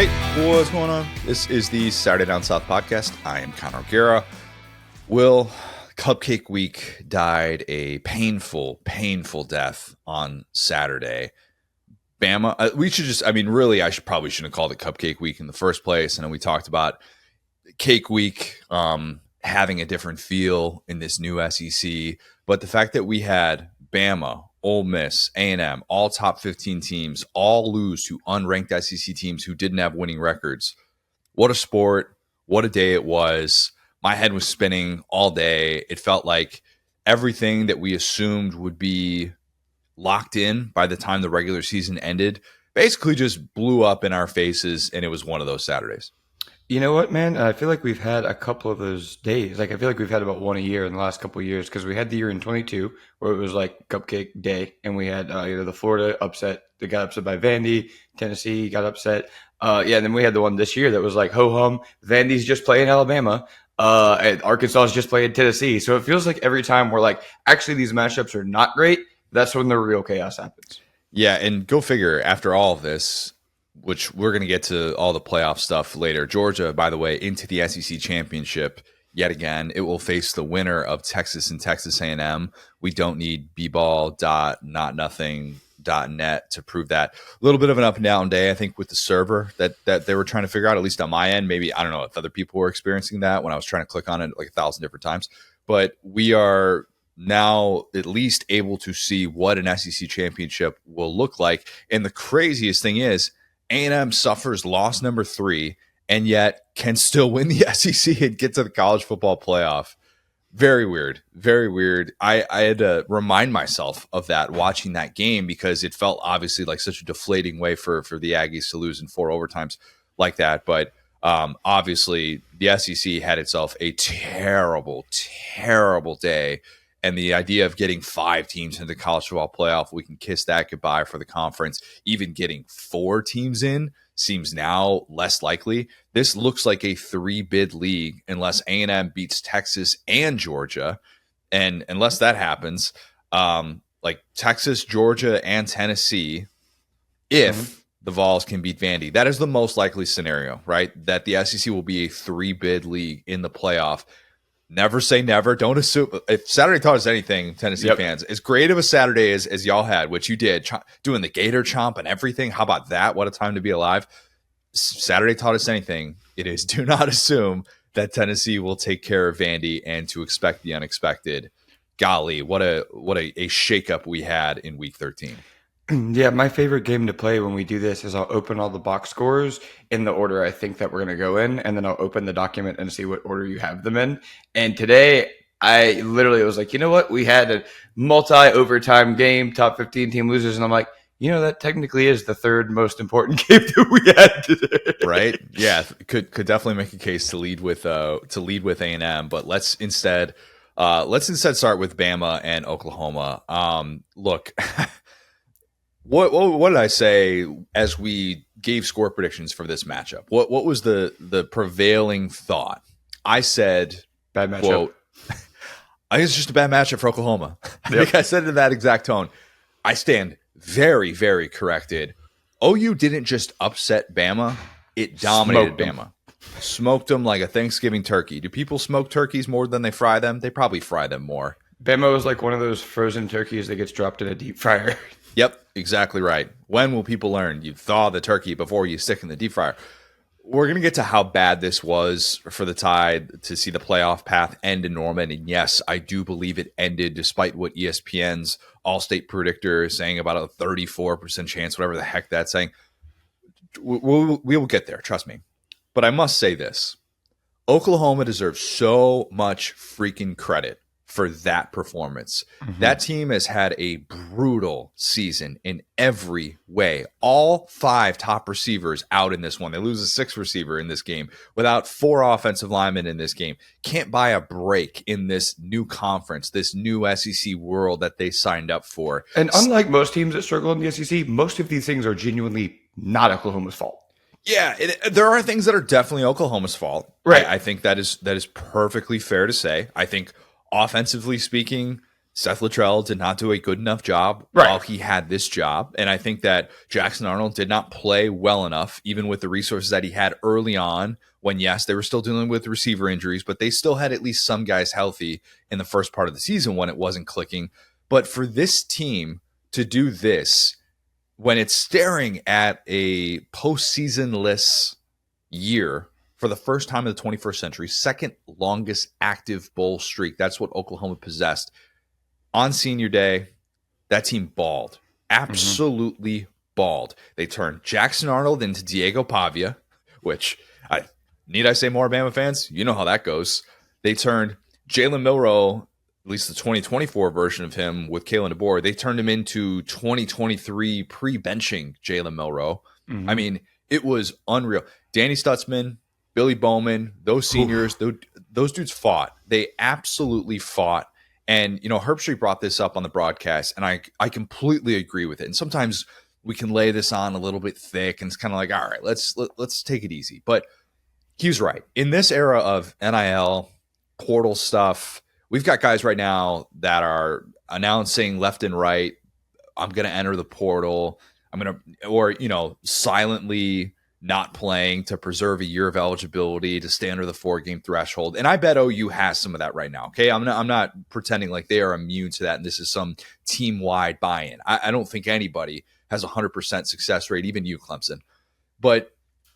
Hey, what's going on? This is the Saturday Down South podcast. I am Connor O'Gara. Will, Cupcake Week died a painful death on Saturday. Bama, I probably shouldn't have called it Cupcake Week in the first place. And then we talked about Cake Week having a different feel in this new SEC. But the fact that we had Bama, Ole Miss, A&M, all top 15 teams, all lose to unranked SEC teams who didn't have winning records. What a sport. What a day it was. My head was spinning all day. It felt like everything that we assumed would be locked in by the time the regular season ended basically just blew up in our faces, and it was one of those Saturdays. You know what, man? I feel like we've had a couple of those days. Like, I feel like we've had about one a year in the last couple of years, because we had the year in 22 where it was like Cupcake Day, and we had the Florida upset. They got upset by Vandy. Tennessee got upset. And then we had the one this year that was like ho-hum. Vandy's just playing Alabama. And Arkansas is just playing Tennessee. So it feels like every time we're like, actually, these matchups are not great. That's when the real chaos happens. Yeah, and go figure, after all of this, which we're going to get to all the playoff stuff later. Georgia, by the way, into the SEC championship yet again. It will face the winner of Texas and Texas A&M. We don't need bball.notnothing.net to prove that. A little bit of an up and down day, I think, with the server that they were trying to figure out, at least on my end. Maybe, I don't know if other people were experiencing that when I was trying to click on it like 1,000 different times. But we are now at least able to see what an SEC championship will look like. And the craziest thing is, A&M suffers loss number 3 and yet can still win the SEC and get to the college football playoff. Very weird. Very weird. I had to remind myself of that watching that game, because it felt obviously like such a deflating way for the Aggies to lose in 4 overtimes like that. But obviously the SEC had itself a terrible day. And the idea of getting 5 teams into the college football playoff, we can kiss that goodbye for the conference. Even getting 4 teams in seems now less likely. This looks like a 3-bid league unless A&M beats Texas and Georgia. And unless that happens, like Texas, Georgia, and Tennessee, if the Vols can beat Vandy, that is the most likely scenario, right? That the SEC will be a 3-bid league in the playoff. Never say never. Don't assume. If Saturday taught us anything, Tennessee fans, as great of a Saturday as y'all had, which you did, doing the Gator Chomp and everything. How about that? What a time to be alive. Saturday taught us anything. It is, do not assume that Tennessee will take care of Vandy and to expect the unexpected. Golly, what a shakeup we had in Week 13. Yeah, my favorite game to play when we do this is I'll open all the box scores in the order I think that we're going to go in, and then I'll open the document and see what order you have them in. And today, I literally was like, you know what? We had a multi-overtime game, top 15 team losers, and I'm like, that technically is the third most important game that we had today. Right? Yeah, could definitely make a case to lead with A&M, but let's instead start with Bama and Oklahoma. Look. What did I say as we gave score predictions for this matchup? What was the prevailing thought? I said, bad matchup. Quote, I think it's just a bad matchup for Oklahoma. I think I said it in that exact tone. I stand very, very corrected. OU didn't just upset Bama. It dominated Bama. Smoked them like a Thanksgiving turkey. Do people smoke turkeys more than they fry them? They probably fry them more. Bama was like one of those frozen turkeys that gets dropped in a deep fryer. Yep, exactly right. When will people learn? You thaw the turkey before you stick in the deep fryer. We're going to get to how bad this was for the Tide to see the playoff path end in Norman. And yes, I do believe it ended despite what ESPN's all-state predictor is saying about a 34% chance, whatever the heck that's saying. We will get there, trust me. But I must say this. Oklahoma deserves so much freaking credit for that performance. Mm-hmm. That team has had a brutal season in every way. All 5 top receivers out in this one. They lose a 6th receiver in this game without 4 offensive linemen in this game. Can't buy a break in this new conference, this new SEC world that they signed up for. And unlike most teams that struggle in the SEC, most of these things are genuinely not Oklahoma's fault. Yeah, there are things that are definitely Oklahoma's fault. Right. I think that is perfectly fair to say. I think offensively speaking, Seth Luttrell did not do a good enough job Right. while he had this job. And I think that Jackson Arnold did not play well enough, even with the resources that he had early on, when, yes, they were still dealing with receiver injuries, but they still had at least some guys healthy in the first part of the season when it wasn't clicking. But for this team to do this, when it's staring at a postseason-less year for the first time in the 21st century, second longest active bowl streak, that's what Oklahoma possessed. On senior day, that team balled. Absolutely balled. They turned Jackson Arnold into Diego Pavia, which, need I say more, Bama fans? You know how that goes. They turned Jalen Milroe, at least the 2024 version of him with Kalen DeBoer, they turned him into 2023 pre-benching Jalen Milroe. I mean, it was unreal. Danny Stutzman, Billy Bowman, those seniors, those dudes fought. They absolutely fought. And, Herbstreit brought this up on the broadcast, and I completely agree with it. And sometimes we can lay this on a little bit thick, and it's kind of like, all right, let's take it easy. But he was right. In this era of NIL, portal stuff, we've got guys right now that are announcing left and right, I'm going to enter the portal. Or silently not playing to preserve a year of eligibility to stay under the 4-game threshold. And I bet OU has some of that right now. Okay. I'm not pretending like they are immune to that. And this is some team-wide buy-in. I don't think anybody has 100% success rate, even you, Clemson. But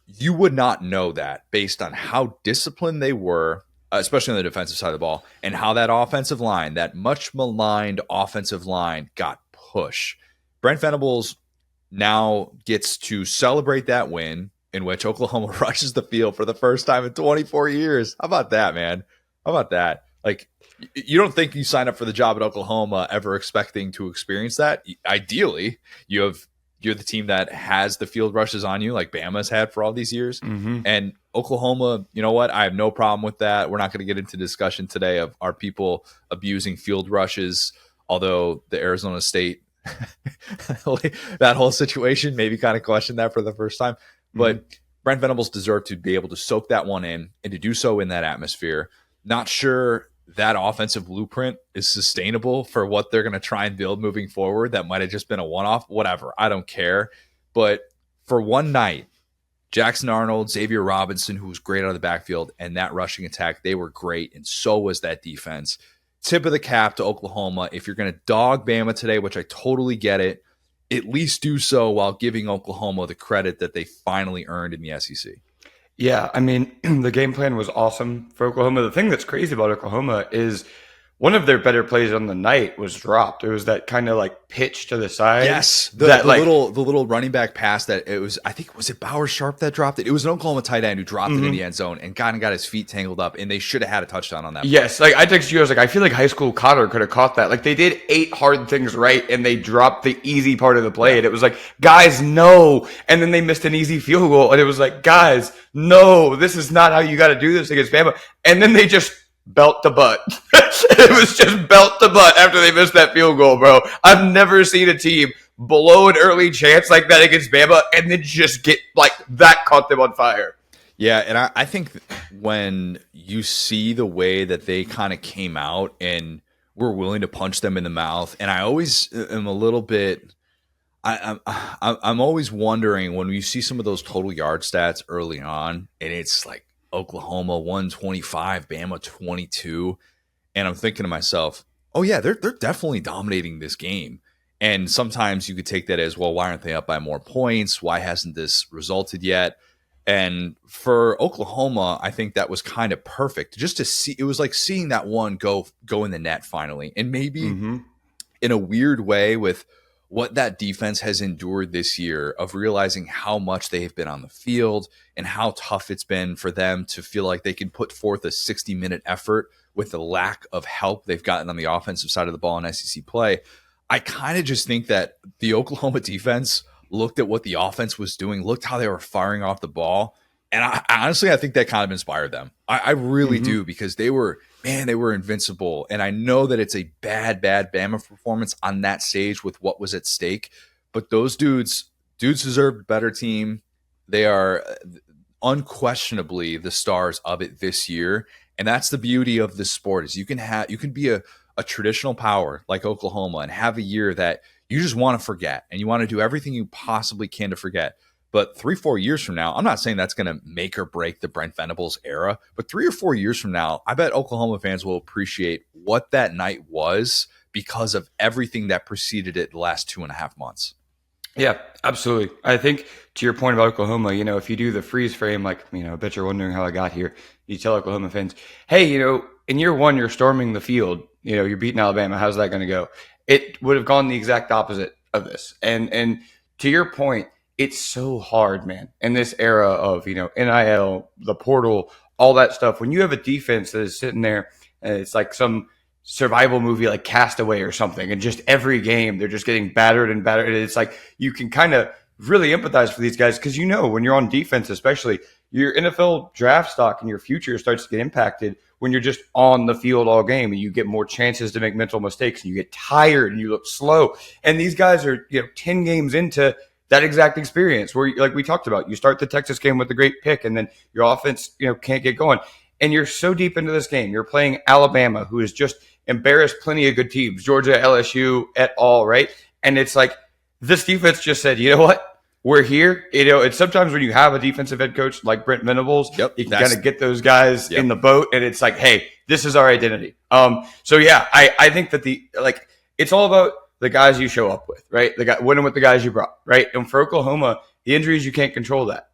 you would not know that based on how disciplined they were, especially on the defensive side of the ball, and how that offensive line, that much maligned offensive line, got pushed. Brent Venables now gets to celebrate that win in which Oklahoma rushes the field for the first time in 24 years. How about that, man? How about that? Like, you don't think you sign up for the job at Oklahoma ever expecting to experience that? Ideally, you're the team that has the field rushes on you like Bama's had for all these years. And Oklahoma, you know what? I have no problem with that. We're not going to get into discussion today of are people abusing field rushes, although the Arizona State that whole situation maybe kind of questioned that for the first time. But Brent Venables deserved to be able to soak that one in and to do so in that atmosphere. Not sure that offensive blueprint is sustainable for what they're going to try and build moving forward. That might have just been a one-off, whatever. I don't care. But for one night, Jackson Arnold, Xavier Robinson, who was great out of the backfield, and that rushing attack, they were great, and so was that defense. Tip of the cap to Oklahoma. If you're going to dog Bama today, which I totally get it, at least do so while giving Oklahoma the credit that they finally earned in the SEC. Yeah, I mean, the game plan was awesome for Oklahoma. The thing that's crazy about Oklahoma is one of their better plays on the night was dropped. It was that kind of like pitch to the side. Yes, the little running back pass that it was. I think was it Bauer Sharp that dropped it. It was an Oklahoma tight end who dropped it in the end zone and got his feet tangled up, and they should have had a touchdown on that. Yes, like I texted you, I was like, I feel like high school Cotter could have caught that. Like they did 8 hard things right, and they dropped the easy part of the play, and it was like, guys, no. And then they missed an easy field goal, and it was like, guys, no, this is not how you got to do this against Bama. And then they just belt to butt. It was just belt to butt after they missed that field goal, bro. I've never seen a team blow an early chance like that against Bama and then just get like that caught them on fire. Yeah, and I think when you see the way that they kind of came out and were willing to punch them in the mouth, and I always am a little bit I'm always wondering when you see some of those total yard stats early on, and it's like Oklahoma 125, Bama 22, and I'm thinking to myself, oh yeah, they're definitely dominating this game. And sometimes you could take that as, well, why aren't they up by more points? Why hasn't this resulted yet? And for Oklahoma, I think that was kind of perfect just to see. It was like seeing that one go in the net finally, and maybe in a weird way with what that defense has endured this year of realizing how much they've been on the field and how tough it's been for them to feel like they can put forth a 60-minute effort with the lack of help they've gotten on the offensive side of the ball in SEC play. I kind of just think that the Oklahoma defense looked at what the offense was doing, looked how they were firing off the ball. And I think that kind of inspired them. I really do, because they were invincible. And I know that it's a bad Bama performance on that stage with what was at stake. But those dudes deserve a better team. They are unquestionably the stars of it this year. And that's the beauty of this sport, is you can be a a traditional power like Oklahoma and have a year that you just want to forget and you want to do everything you possibly can to forget. But 3-4 years from now, I'm not saying that's going to make or break the Brent Venables era, but 3 or 4 years from now, I bet Oklahoma fans will appreciate what that night was because of everything that preceded it the last 2.5 months. Yeah, absolutely. I think to your point about Oklahoma, if you do the freeze frame, like, I bet you're wondering how I got here. You tell Oklahoma fans, hey, in year one, you're storming the field. You're beating Alabama. How's that going to go? It would have gone the exact opposite of this. And to your point, it's so hard, man, in this era of, NIL, the portal, all that stuff. When you have a defense that is sitting there, and it's like some survival movie like Castaway or something, and just every game they're just getting battered and battered. It's like you can kind of really empathize for these guys because when you're on defense, especially, your NFL draft stock and your future starts to get impacted when you're just on the field all game and you get more chances to make mental mistakes and you get tired and you look slow. And these guys are 10 games into that exact experience where, like we talked about, you start the Texas game with a great pick and then your offense can't get going. And you're so deep into this game. You're playing Alabama, who has just embarrassed plenty of good teams, Georgia, LSU, et al., right? And it's like this defense just said, you know what? We're here. It's sometimes when you have a defensive head coach like Brent Venables, you can kind of get those guys in the boat, and it's like, hey, this is our identity. So yeah, I think that it's all about the guys you show up with, right? The guy winning with the guys you brought, right? And for Oklahoma, the injuries, you can't control that.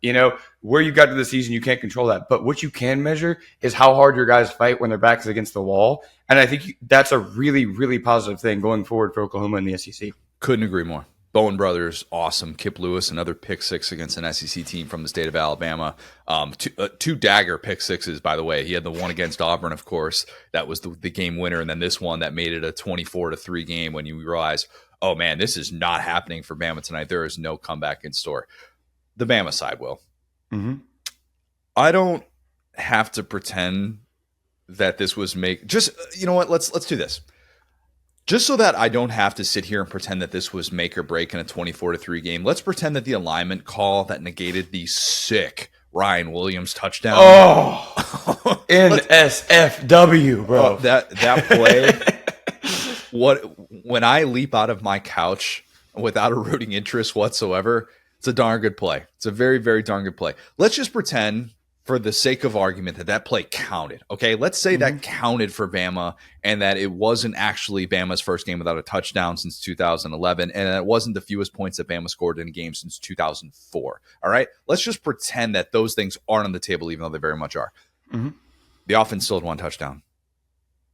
Where you got to the season, you can't control that. But what you can measure is how hard your guys fight when their backs against the wall. And I think that's a really, really positive thing going forward for Oklahoma in the SEC. Couldn't agree more. Bowen brothers, awesome. Kip Lewis, another pick six against an SEC team from the state of Alabama. Two dagger pick sixes, by the way. He had the one against Auburn, of course. That was the game winner. And then this one that made it a 24-3 game when you realize, oh, man, this is not happening for Bama tonight. There is no comeback in store. The Bama side will. Mm-hmm. I don't have to pretend that this was just, you know what? Let's do this. Just so that I don't have to sit here and pretend that this was make or break in a 24-3 game, let's pretend that the alignment call that negated the sick Ryan Williams touchdown. Oh, NSFW, bro. That play. When I leap out of my couch without a rooting interest whatsoever, it's a darn good play. It's a very, very darn good play. Let's just pretend, for the sake of argument, that play counted. Okay, let's say that counted for Bama and that it wasn't actually Bama's first game without a touchdown since 2011 and it wasn't the fewest points that Bama scored in a game since 2004. All right, let's just pretend that those things aren't on the table, even though they very much are. Mm-hmm. The offense still had one touchdown.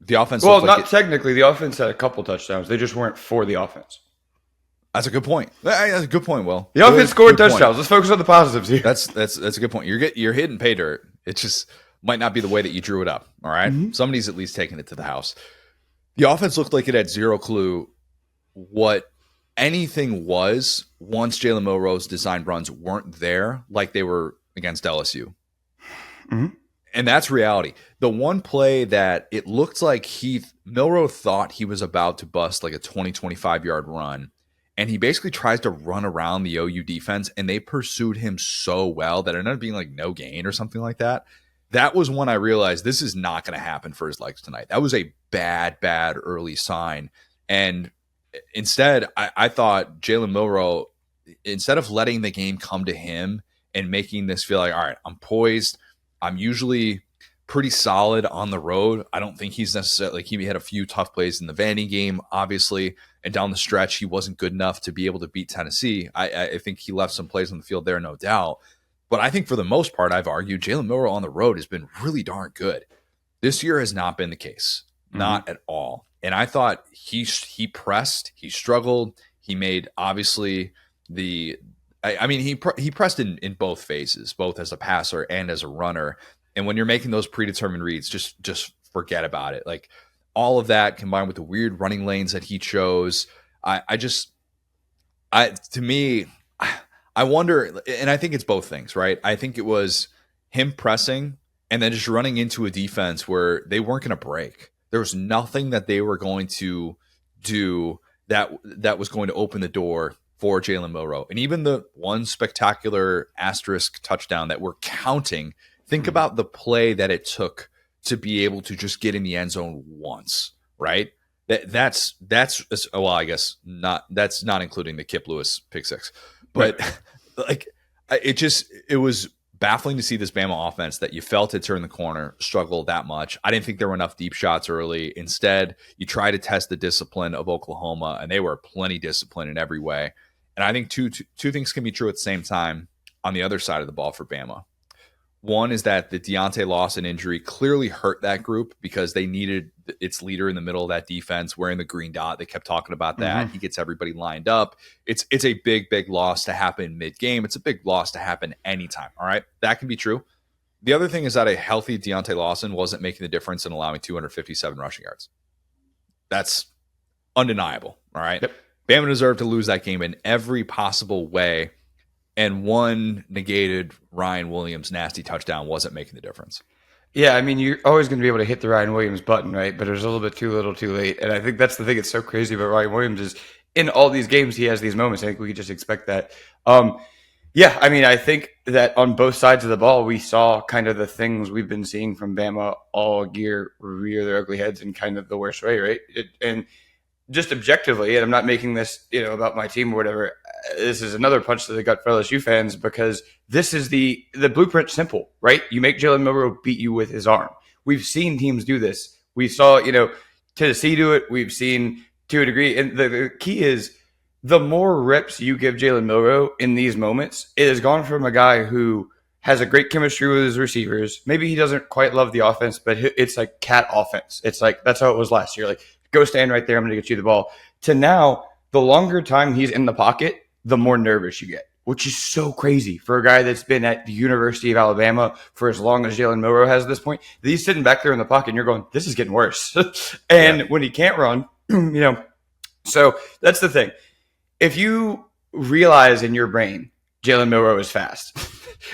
The offense, technically. The offense had a couple touchdowns. They just weren't for the offense. That's a good point. That's a good point, Will. The offense scored touchdowns. Let's focus on the positives here. That's a good point. You're hitting pay dirt. It just might not be the way that you drew it up. All right? Mm-hmm. Somebody's at least taking it to the house. The offense looked like it had zero clue what anything was once Jalen Milroe's design runs weren't there like they were against LSU. Mm-hmm. And that's reality. The one play that it looked like Milroe thought he was about to bust like a 20-25-yard run. And he basically tries to run around the OU defense, and they pursued him so well that it ended up being like no gain or something like that. That was when I realized this is not going to happen for his legs tonight. That was a bad, bad early sign. And instead, I thought Jalen Milroe, instead of letting the game come to him and making this feel like, all right, I'm poised. I'm usually pretty solid on the road. I don't think he's necessarily he had a few tough plays in the Vandy game, obviously, and down the stretch, he wasn't good enough to be able to beat Tennessee. I think he left some plays on the field there, no doubt. But I think for the most part, I've argued Jalen Milroe on the road has been really darn good. This year has not been the case, not at all. And I thought he pressed, he struggled, he made obviously he pressed in both phases, both as a passer and as a runner. And when you're making those predetermined reads, just forget about it. Like all of that combined with the weird running lanes that he chose, I wonder, and I think it's both things, right? I think it was him pressing and then just running into a defense where they weren't going to break. There was nothing that they were going to do that was going to open the door for Jalen Milroe. And even the one spectacular asterisk touchdown that we're counting, think about the play that it took to be able to just get in the end zone once, right? That's well, I guess not. That's not including the Kip Lewis pick six, Right. but like it was baffling to see this Bama offense that you felt had turned the corner struggle that much. I didn't think there were enough deep shots early. Instead, you try to test the discipline of Oklahoma, and they were plenty disciplined in every way. And I think two things can be true at the same time on the other side of the ball for Bama. One is that the Deontay Lawson injury clearly hurt that group because they needed its leader in the middle of that defense wearing the green dot. They kept talking about that. Mm-hmm. He gets everybody lined up. It's a big loss to happen mid-game. It's a big loss to happen anytime. All right, that can be true. The other thing is that a healthy Deontay Lawson wasn't making the difference in allowing 257 rushing yards. That's undeniable. All right, Yep. Bama deserved to lose that game in every possible way. And one negated Ryan Williams' nasty touchdown wasn't making the difference. Yeah, I mean, you're always going to be able to hit the Ryan Williams button, right? But there's a little bit too little, too late. And I think that's the thing that's so crazy about Ryan Williams is in all these games, he has these moments. I think we could just expect that. Yeah, I mean, I think that on both sides of the ball, we saw kind of the things we've been seeing from Bama all year rear their ugly heads in kind of the worst way, right? And just objectively, and I'm not making this, about my team or whatever. This is another punch to the gut for LSU fans because this is the blueprint simple, right? You make Jalen Milroe beat you with his arm. We've seen teams do this. We saw, Tennessee do it. We've seen to a degree. And the key is the more reps you give Jalen Milroe in these moments, it has gone from a guy who has a great chemistry with his receivers. Maybe he doesn't quite love the offense, but it's like cat offense. It's like, that's how it was last year. Like, go stand right there. I'm going to get you the ball. To now, the longer time he's in the pocket, the more nervous you get, which is so crazy for a guy that's been at the University of Alabama for as long as Jalen Milroe has at this point. He's sitting back there in the pocket and you're going, this is getting worse. And when he can't run, so that's the thing. If you realize in your brain, Jalen Milroe is fast,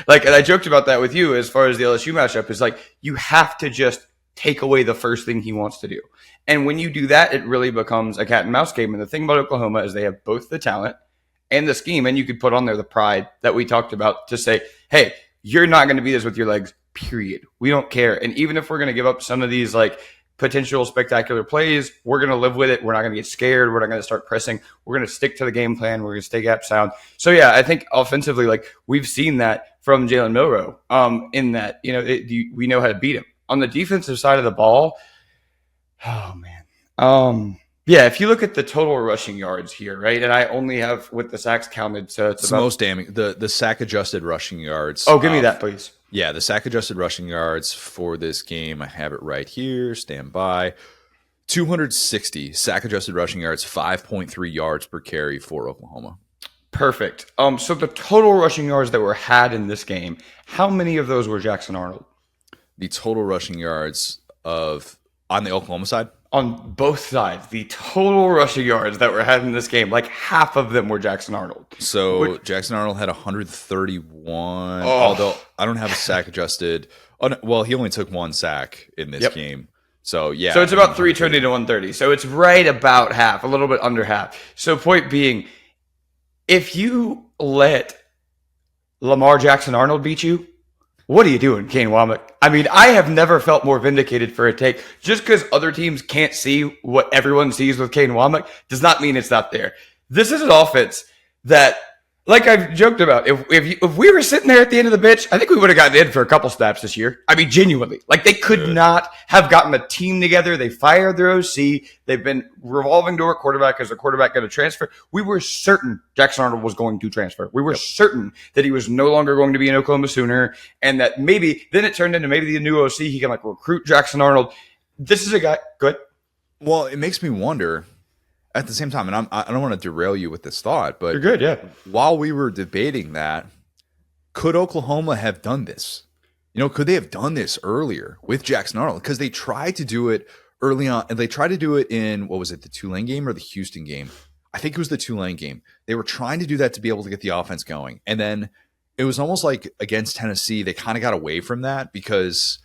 and I joked about that with you as far as the LSU matchup is like, you have to just take away the first thing he wants to do. And when you do that, it really becomes a cat and mouse game. And the thing about Oklahoma is they have both the talent and the scheme, and you could put on there the pride that we talked about to say, hey, you're not going to beat us with your legs, period. We don't care. And even if we're going to give up some of these like potential spectacular plays, we're going to live with it. We're not going to get scared. We're not going to start pressing. We're going to stick to the game plan. We're going to stay gap sound. So yeah, I think offensively, like we've seen that from Jalen Milroe in that, we know how to beat him. On the defensive side of the ball, oh man. Yeah, if you look at the total rushing yards here, right, and I only have with the sacks counted, so it's the most damning. The sack adjusted rushing yards. Oh, give me that, please. Yeah, the sack adjusted rushing yards for this game. I have it right here. Stand by. 260 sack adjusted rushing yards, 5.3 yards per carry for Oklahoma. Perfect. So the total rushing yards that were had in this game, how many of those were Jackson Arnold? The total rushing yards on the Oklahoma side? On both sides, the total rushing yards that were had in this game, like half of them were Jackson Arnold. So Jackson Arnold had 131, although I don't have a sack adjusted. Oh, no, well, he only took one sack in this game. So, yeah. So it's about 320 to 130. So it's right about half, a little bit under half. So point being, if you let Lamar Jackson Arnold beat you, what are you doing, Kane Womack? I mean, I have never felt more vindicated for a take. Just because other teams can't see what everyone sees with Kane Womack does not mean it's not there. This is an offense that, like I've joked about, if we were sitting there at the end of the bench, I think we would have gotten in for a couple snaps this year. I mean, genuinely. Like, they could not have gotten a team together. They fired their OC. They've been revolving door at quarterback. Is the quarterback going to transfer? We were certain Jackson Arnold was going to transfer. We were certain that he was no longer going to be an Oklahoma Sooner, and that maybe, then it turned into maybe the new OC, he can, like, recruit Jackson Arnold. This is a guy, good. Well, it makes me wonder, at the same time, and I don't want to derail you with this thought, but you're good, yeah. While we were debating that, could Oklahoma have done this? Could they have done this earlier with Jackson Arnold? Because they tried to do it early on, and they tried to do it in, what was it, the Tulane game or the Houston game? I think it was the Tulane game. They were trying to do that to be able to get the offense going. And then it was almost like against Tennessee, they kind of got away from that because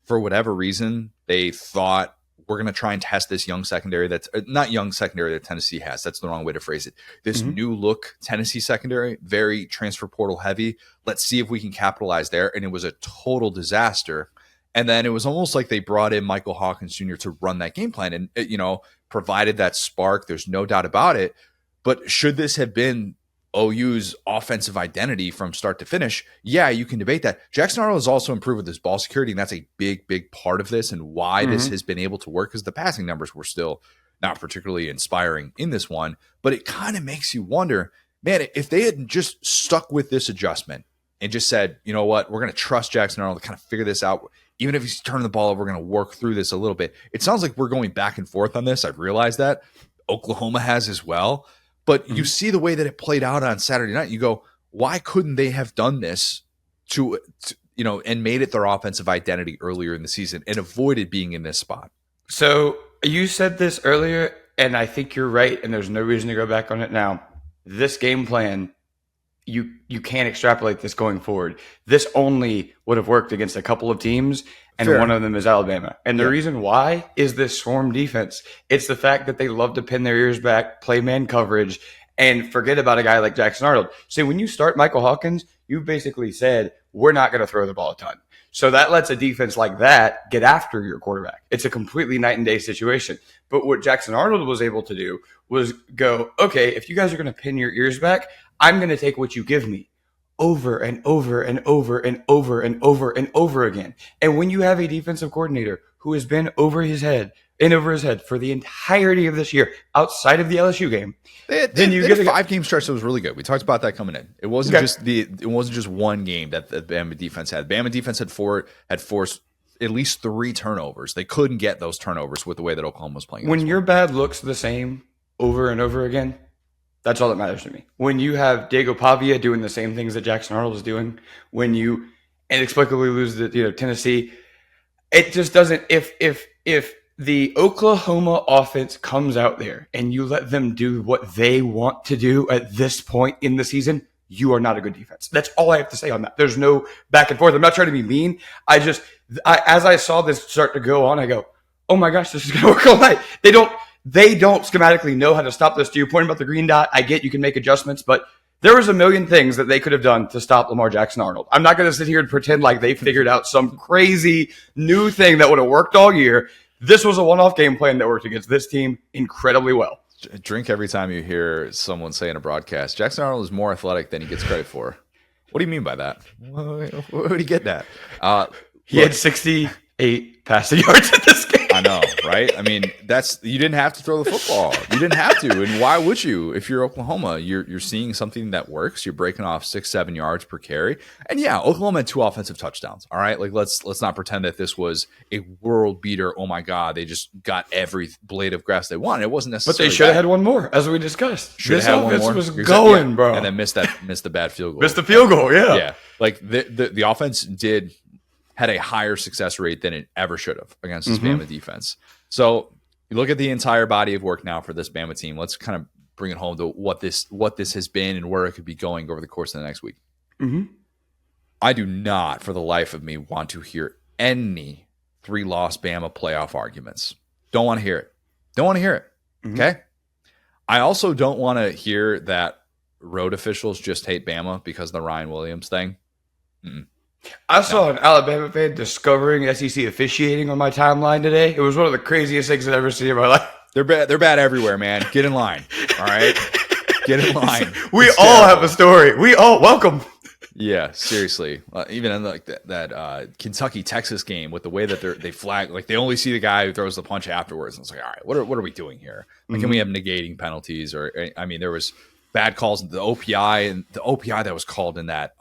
for whatever reason, they thought, we're going to try and test this young secondary that's not young secondary that Tennessee has. That's the wrong way to phrase it. This new look Tennessee secondary, very transfer portal heavy. Let's see if we can capitalize there. And it was a total disaster. And then it was almost like they brought in Michael Hawkins Jr. to run that game plan and, provided that spark. There's no doubt about it. But should this have been OU's offensive identity from start to finish? Yeah, you can debate that. Jackson Arnold has also improved with his ball security, and that's a big, big part of this and why this has been able to work, because the passing numbers were still not particularly inspiring in this one. But it kind of makes you wonder, man, if they had just stuck with this adjustment and just said, you know what, we're going to trust Jackson Arnold to kind of figure this out. Even if he's turning the ball over, we're going to work through this a little bit. It sounds like we're going back and forth on this. I've realized that. Oklahoma has as well. But you see the way that it played out on Saturday night. You go, why couldn't they have done this to and made it their offensive identity earlier in the season and avoided being in this spot? So you said this earlier, and I think you're right, and there's no reason to go back on it now. This game plan, you can't extrapolate this going forward. This only would have worked against a couple of teams, and one of them is Alabama. And the reason why is this swarm defense. It's the fact that they love to pin their ears back, play man coverage, and forget about a guy like Jackson Arnold. So when you start Michael Hawkins, you basically said, we're not going to throw the ball a ton. So that lets a defense like that get after your quarterback. It's a completely night and day situation. But what Jackson Arnold was able to do was go, okay, if you guys are going to pin your ears back, I'm going to take what you give me over and over and over and over and over and over again. And when you have a defensive coordinator who has been over his head for the entirety of this year, outside of the LSU game, then you get a 5-game stretch that was really good. We talked about that coming in. It wasn't just one game that the Bama defense had. Bama defense had forced at least 3 turnovers. They couldn't get those turnovers with the way that Oklahoma was playing. When your bad looks the same over and over again, that's all that matters to me. When you have Diego Pavia doing the same things that Jackson Arnold is doing, when you inexplicably lose to Tennessee, it just doesn't. If the Oklahoma offense comes out there and you let them do what they want to do at this point in the season, you are not a good defense. That's all I have to say on that. There's no back and forth. I'm not trying to be mean. As I saw this start to go on, I go, oh my gosh, this is going to work all night. They don't schematically know how to stop this. To your point about the green dot, I get you can make adjustments, but there was a million things that they could have done to stop Lamar Jackson Arnold. I'm not going to sit here and pretend like they figured out some crazy new thing that would have worked all year. This was a one-off game plan that worked against this team incredibly well. Drink every time you hear someone say in a broadcast, Jackson Arnold is more athletic than he gets credit for. What do you mean by that? Where would he get that? He had 68 passing yards in this game. I know, right? I mean, you didn't have to throw the football. You didn't have to, and why would you? If you're Oklahoma, you're seeing something that works. You're breaking off 6-7 yards per carry, and yeah, Oklahoma had 2 offensive touchdowns. All right, like let's not pretend that this was a world beater. Oh my God, they just got every blade of grass they wanted. It wasn't necessarily. But they should have had one more, as we discussed. Should have had one more. Was going, bro, and then missed the bad field goal. Missed the field goal, yeah. Yeah, like the offense had a higher success rate than it ever should have against this Bama defense. So you look at the entire body of work now for this Bama team. Let's kind of bring it home to what this has been and where it could be going over the course of the next week. I do not, for the life of me, want to hear any 3-loss Bama playoff arguments. Don't want to hear it. Okay? I also don't want to hear that road officials just hate Bama because of the Ryan Williams thing. I saw an Alabama fan discovering SEC officiating on my timeline today. It was one of the craziest things I've ever seen in my life. They're bad everywhere, man. Get in line. All right? Get in line. We all have a story. We all welcome. Yeah, seriously. Even in like that Kentucky-Texas game with the way that they flag, like they only see the guy who throws the punch afterwards. And it's like, all right, what are we doing here? Like, can we have negating penalties? Or I mean, there was bad calls in the OPI that was called in that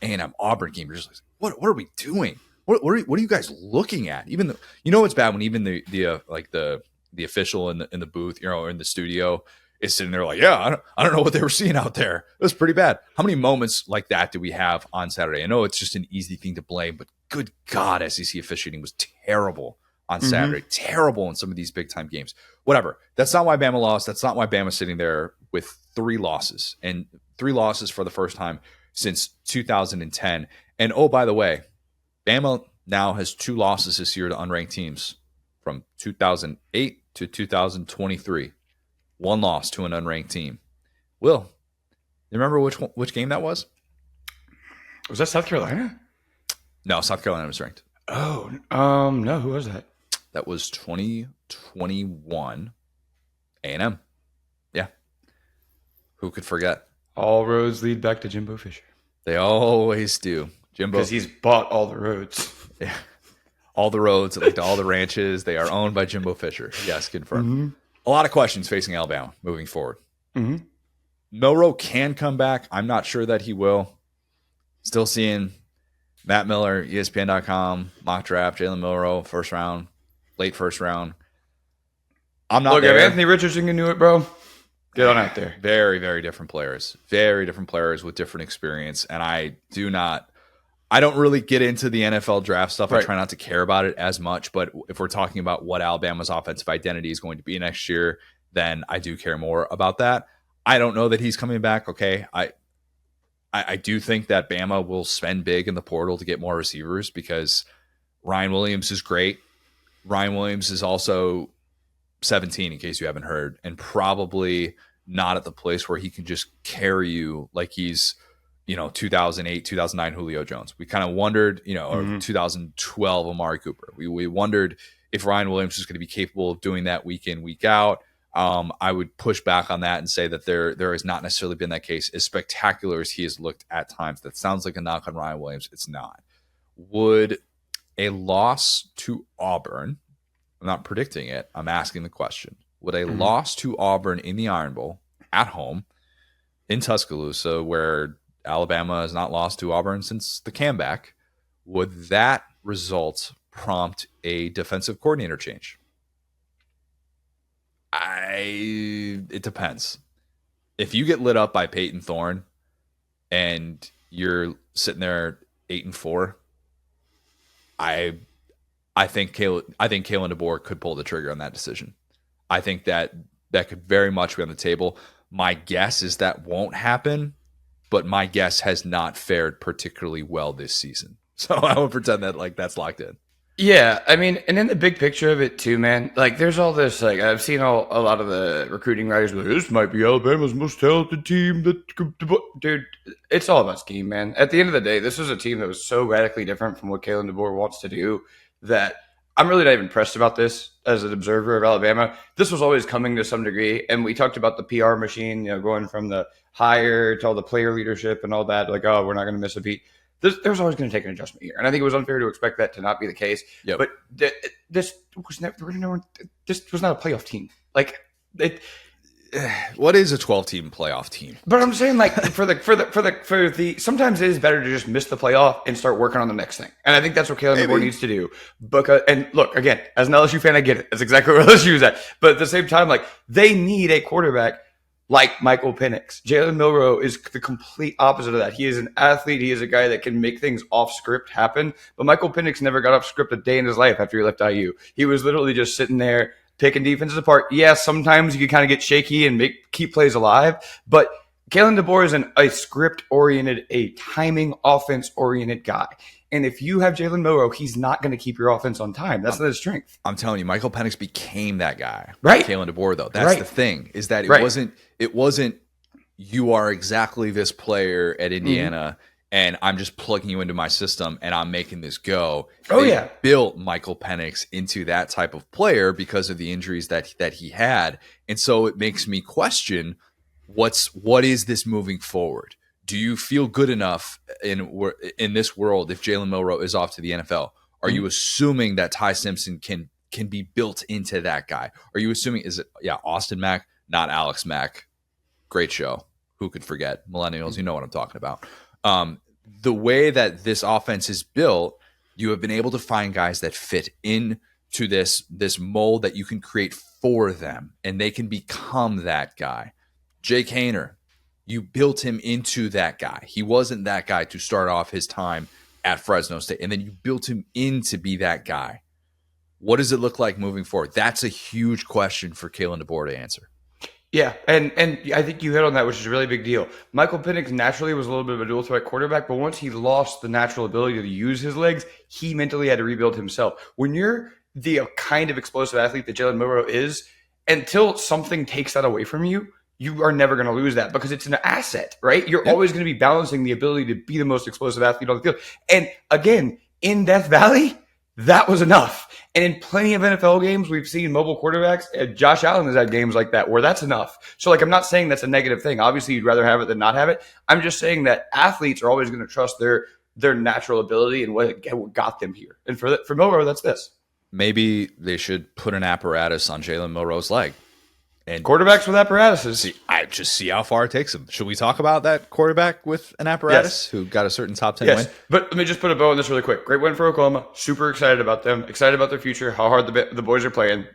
A&M Auburn game. You're just like, what are we doing? What are you guys looking at? Even it's bad when even the official in the booth, or in the studio is sitting there like, yeah, I don't know what they were seeing out there. It was pretty bad. How many moments like that do we have on Saturday? I know it's just an easy thing to blame, but good God, SEC officiating was terrible on Saturday. Terrible in some of these big time games. Whatever. That's not why Bama lost. That's not why Bama's sitting there with 3 losses, and 3 losses for the first time since 2010. And oh, by the way, Bama now has 2 losses this year to unranked teams from 2008 to 2023. 1 loss to an unranked team. Will, you remember which game that was? Was that South Carolina? No, South Carolina was ranked. Oh, no, who was that? That was 2021 A&M. Yeah. Who could forget? All roads lead back to Jimbo Fisher. They always do. Jimbo. Because he's bought all the roads. Yeah. All the roads, like to all the ranches, they are owned by Jimbo Fisher. Yes, confirmed. Mm-hmm. A lot of questions facing Alabama moving forward. Mm-hmm. Milroe can come back. I'm not sure that he will. Still seeing Matt Miller, ESPN.com, mock draft, Jalen Milroe, first round, late first round. I'm not Look, there. if Anthony Richardson can do it, bro, get on out there. Very, very different players. Very different players with different experience. And I don't really get into the NFL draft stuff. Right. I try not to care about it as much. But if we're talking about what Alabama's offensive identity is going to be next year, then I do care more about that. I don't know that he's coming back. Okay. I do think that Bama will spend big in the portal to get more receivers because Ryan Williams is great. Ryan Williams is also 17, in case you haven't heard, and probably not at the place where he can just carry you like he's, 2008, 2009 Julio Jones. We kind of wondered, or 2012 Amari Cooper. We wondered if Ryan Williams is going to be capable of doing that week in, week out. I would push back on that and say that there has not necessarily been that case. As spectacular as he has looked at times, that sounds like a knock on Ryan Williams. It's not. Would a loss to Auburn, I'm not predicting it, I'm asking the question, would a loss to Auburn in the Iron Bowl at home in Tuscaloosa, where Alabama has not lost to Auburn since the comeback, would that result prompt a defensive coordinator change? It depends. If you get lit up by Peyton Thorne and you're sitting there 8-4, I think Kalen DeBoer could pull the trigger on that decision. I think that could very much be on the table. My guess is that won't happen, but my guess has not fared particularly well this season. So I won't pretend that that's locked in. Yeah, I mean, and in the big picture of it too, man, there's all this, I've seen a lot of the recruiting writers be like, this might be Alabama's most talented team. Dude, it's all about scheme, man. At the end of the day, this is a team that was so radically different from what Kalen DeBoer wants to do that I'm really not even impressed about this as an observer of Alabama. This was always coming to some degree, and we talked about the PR machine, going from the hire to all the player leadership and all that, we're not going to miss a beat. There's always going to take an adjustment here, and I think it was unfair to expect that to not be the case. Yep. But this was never. This was not a playoff team. What is a 12-team playoff team? But I'm saying, for the sometimes it is better to just miss the playoff and start working on the next thing. And I think that's what Kalen DeBoer needs to do. And look, again, as an LSU fan, I get it. That's exactly where LSU is at. But at the same time, they need a quarterback like Michael Penix. Jalen Milroe is the complete opposite of that. He is an athlete. He is a guy that can make things off script happen. But Michael Penix never got off script a day in his life after he left IU. He was literally just sitting there picking defenses apart. Yeah, sometimes you can kind of get shaky and keep plays alive. But Kalen DeBoer is a script-oriented, a timing offense-oriented guy. And if you have Jalen Milroe, he's not going to keep your offense on time. That's not his strength. I'm telling you, Michael Penix became that guy. Right. Kalen DeBoer, though. That's the thing, is that it wasn't you are exactly this player at Indiana, and I'm just plugging you into my system and I'm making this go. They built Michael Penix into that type of player because of the injuries that he had. And so it makes me question what is this moving forward? Do you feel good enough in this world if Jalen Milroe is off to the NFL? Are you assuming that Ty Simpson can be built into that guy? Are you assuming Austin Mack, not Alex Mack? Great show. Who could forget? Millennials, you know what I'm talking about. The way that this offense is built, you have been able to find guys that fit into this mold that you can create for them, and they can become that guy. Jake Haener, you built him into that guy. He wasn't that guy to start off his time at Fresno State, and then you built him in to be that guy. What does it look like moving forward? That's a huge question for Kalen DeBoer to answer. Yeah, and I think you hit on that, which is a really big deal. Michael Penix naturally was a little bit of a dual threat quarterback, but once he lost the natural ability to use his legs, he mentally had to rebuild himself. When you're the kind of explosive athlete that Jalen Milroe is, until something takes that away from you, you are never going to lose that because it's an asset, right? You're always going to be balancing the ability to be the most explosive athlete on the field. And again, in Death Valley, That was enough. And in plenty of NFL games, we've seen mobile quarterbacks. Josh Allen has had games like that where that's enough. So, like, I'm not saying that's a negative thing. Obviously, you'd rather have it than not have it. I'm just saying that athletes are always going to trust their natural ability and what got them here. And for Milroe, that's this. Maybe they should put an apparatus on Jalen Milroe's leg. And quarterbacks with apparatuses. See how far it takes him. Should we talk about that quarterback with an apparatus who got a certain top 10 win? But let me just put a bow on this really quick. Great win for Oklahoma. Super excited about them. Excited about their future. How hard the boys are playing.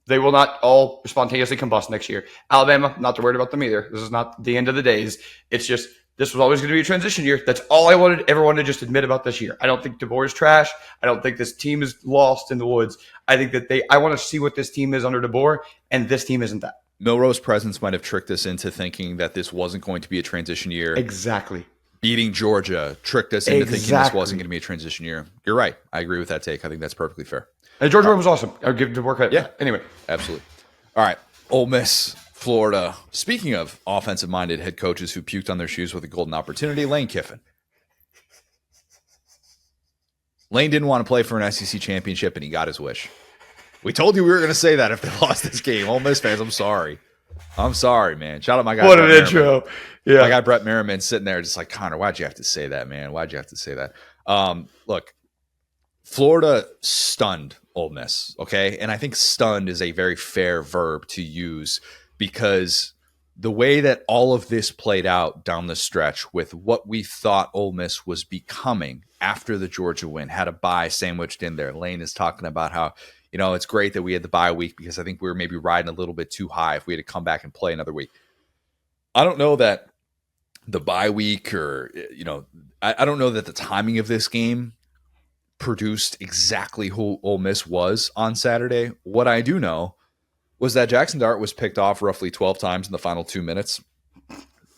They will not all spontaneously combust next year. Alabama, not too worried about them either. This is not the end of the days. It's just this was always going to be a transition year. That's all I wanted everyone to just admit about this year. I don't think DeBoer is trash. I don't think this team is lost in the woods. I think that I want to see what this team is under DeBoer, and this team isn't that. Milroe's presence might have tricked us into thinking that this wasn't going to be a transition year. Exactly. Beating Georgia tricked us into thinking this wasn't going to be a transition year. You're right. I agree with that take. I think that's perfectly fair. And Georgia was awesome. I'll give DeBoer credit. Yeah. Anyway. Absolutely. All right. Ole Miss, Florida. Speaking of offensive-minded head coaches who puked on their shoes with a golden opportunity, Lane Kiffin. Lane didn't want to play for an SEC championship, and he got his wish. We told you we were going to say that if they lost this game. Ole Miss fans, I'm sorry. I'm sorry, man. Shout out my guy. What an intro. Yeah. My guy Brett Merriman sitting there just like, Connor, why'd you have to say that, man? Why'd you have to say that? Look, Florida stunned Ole Miss, okay? And I think stunned is a very fair verb to use because the way that all of this played out down the stretch with what we thought Ole Miss was becoming after the Georgia win, had a bye sandwiched in there. Lane is talking about how, it's great that we had the bye week because I think we were maybe riding a little bit too high if we had to come back and play another week. I don't know that the bye week or, I don't know that the timing of this game produced exactly who Ole Miss was on Saturday. What I do know was that Jackson Dart was picked off roughly 12 times in the final 2 minutes,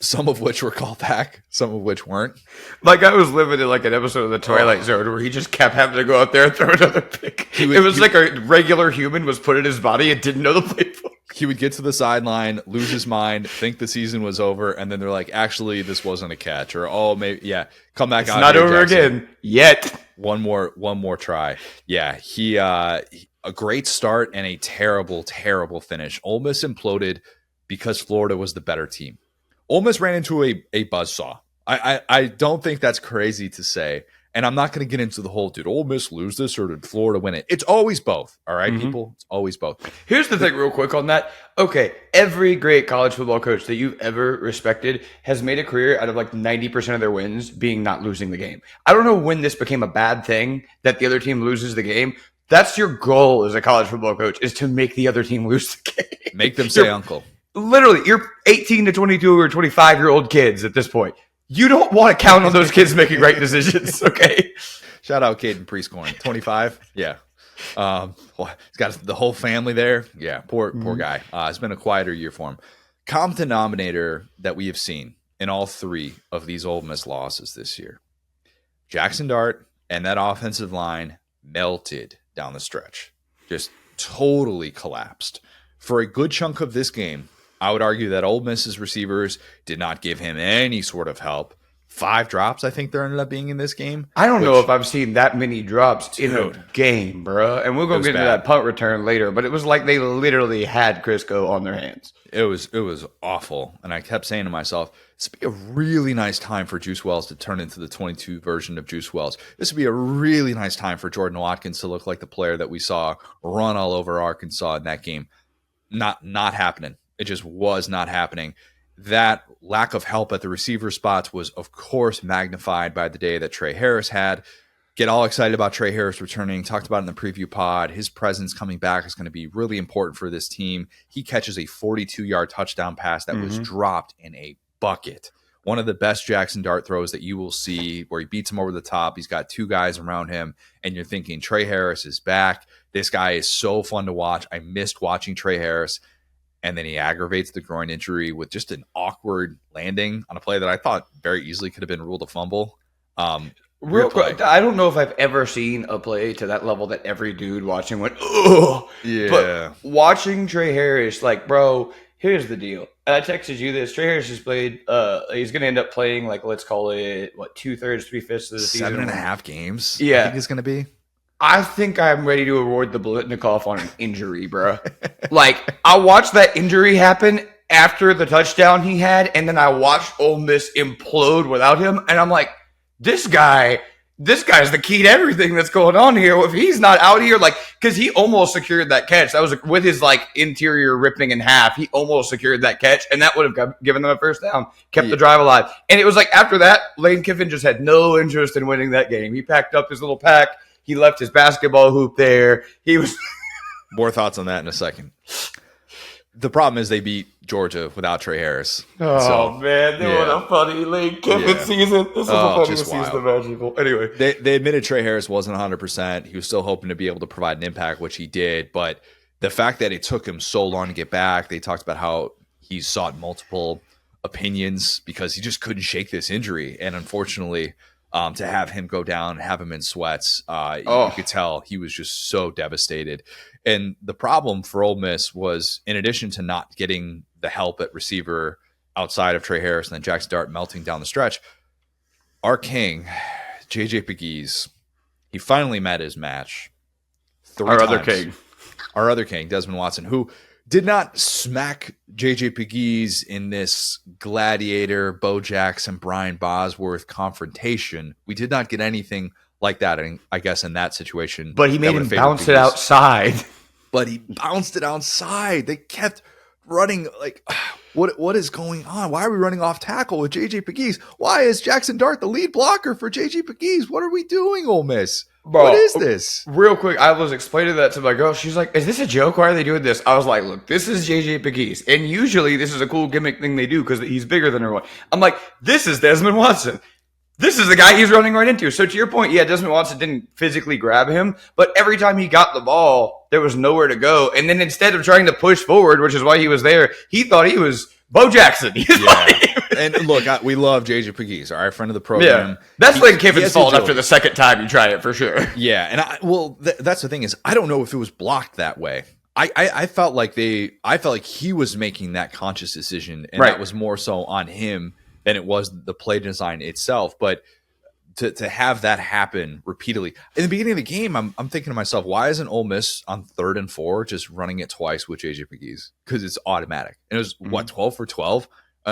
some of which were called back, some of which weren't. Like I was living in like an episode of The Twilight Zone where he just kept having to go out there and throw another pick. It was like a regular human was put in his body and didn't know the playbook. He would get to the sideline, lose his mind, think the season was over, and then they're like, actually, this wasn't a catch. Or, oh, maybe, yeah, come back out. It's not over again yet. One more try. Yeah, he a great start and a terrible, terrible finish. Ole Miss imploded because Florida was the better team. Ole Miss ran into a buzzsaw. I don't think that's crazy to say. And I'm not going to get into the whole, did Ole Miss lose this or did Florida win it? It's always both. All right, people? It's always both. Here's the thing real quick on that. Okay, every great college football coach that you've ever respected has made a career out of like 90% of their wins being not losing the game. I don't know when this became a bad thing that the other team loses the game. That's your goal as a college football coach is to make the other team lose the game. Make them say uncle. Literally, you're 18 to 22 or 25-year-old kids at this point. You don't want to count on those kids making right decisions, okay? Shout out Caden Prieskorn, 25. Yeah. He's got the whole family there. Yeah, poor guy. It's been a quieter year for him. Common denominator that we have seen in all three of these Ole Miss losses this year. Jackson Dart and that offensive line melted down the stretch. Just totally collapsed. For a good chunk of this game, I would argue that Ole Miss's receivers did not give him any sort of help. 5 drops, I think there ended up being in this game. I don't know if I've seen that many drops in a game, bro. And we'll go get into that punt return later. But it was like they literally had Crisco on their hands. It was awful. And I kept saying to myself, this would be a really nice time for Juice Wells to turn into the 22 version of Juice Wells. This would be a really nice time for Jordan Watkins to look like the player that we saw run all over Arkansas in that game. Not happening. It just was not happening. That lack of help at the receiver spots was, of course, magnified by the day that Trey Harris had. Get all excited about Trey Harris returning. Talked about it in the preview pod. His presence coming back is going to be really important for this team. He catches a 42-yard touchdown pass that was dropped in a bucket. One of the best Jackson Dart throws that you will see where he beats him over the top. He's got 2 guys around him, and you're thinking, Trey Harris is back. This guy is so fun to watch. I missed watching Trey Harris. And then he aggravates the groin injury with just an awkward landing on a play that I thought very easily could have been ruled a fumble. Real quick, I don't know if I've ever seen a play to that level that every dude watching went, oh. Yeah. But watching Trey Harris, like, bro, here's the deal. I texted you this. Trey Harris has played, he's going to end up playing, like, let's call it, 2/3, 3/5 of the season. 7.5 games? Yeah. I think it's going to be. I think I'm ready to award the Bolitnikoff on an injury, bro. Like, I watched that injury happen after the touchdown he had, and then I watched Ole Miss implode without him, and I'm like, this guy, this guy's the key to everything that's going on here. If he's not out here, like, because he almost secured that catch. That was with his like interior ripping in half. He almost secured that catch, and that would have given them a first down, kept the drive alive. And it was like after that, Lane Kiffin just had no interest in winning that game. He packed up his little pack. He left his basketball hoop there. He was More thoughts on that in a second. The problem is they beat Georgia without Trey Harris. man, what a funny Lane Kiffin season. This is the funniest season imaginable. Anyway, they admitted Trey Harris wasn't 100%. He was still hoping to be able to provide an impact, which he did. But the fact that it took him so long to get back, they talked about how he sought multiple opinions because he just couldn't shake this injury. And unfortunately, to have him go down, have him in sweats, you could tell he was just so devastated. And the problem for Ole Miss was, in addition to not getting the help at receiver outside of Trey Harris and then Jackson Dart melting down the stretch, our king, J.J. Pegues, he finally met his match. Our other king, Desmond Watson, who did not smack J.J. Pegues in this Gladiator, Bo Jackson, Brian Bosworth confrontation. We did not get anything like that, I guess, in that situation. But he made him bounce it outside. But he bounced it outside. They kept running like, what is going on? Why are we running off tackle with J.J. Pegues? Why is Jackson Dart the lead blocker for J.J. Pegues? What are we doing, Ole Miss? Bro, what is this? Real quick, I was explaining that to my girl. She's like, is this a joke? Why are they doing this? I was like, look, this is J.J. Pegues. And usually this is a cool gimmick thing they do because he's bigger than everyone. I'm like, this is Desmond Watson. This is the guy he's running right into. So to your point, yeah, Desmond Watson didn't physically grab him, but every time he got the ball, there was nowhere to go. And then instead of trying to push forward, which is why he was there, he thought he was Bo Jackson. And look, we love JJ Pegues, our friend of the program. Yeah. That's Lane Kiffin's fault after the second time you try it for sure. Yeah, and that's the thing is, I don't know if it was blocked that way. I felt like he was making that conscious decision, and that was more so on him than it was the play design itself. But to have that happen repeatedly in the beginning of the game, I'm thinking to myself, why isn't Ole Miss on 3rd and 4 just running it twice with JJ Pegues? Because it's automatic. And it was 12 for 12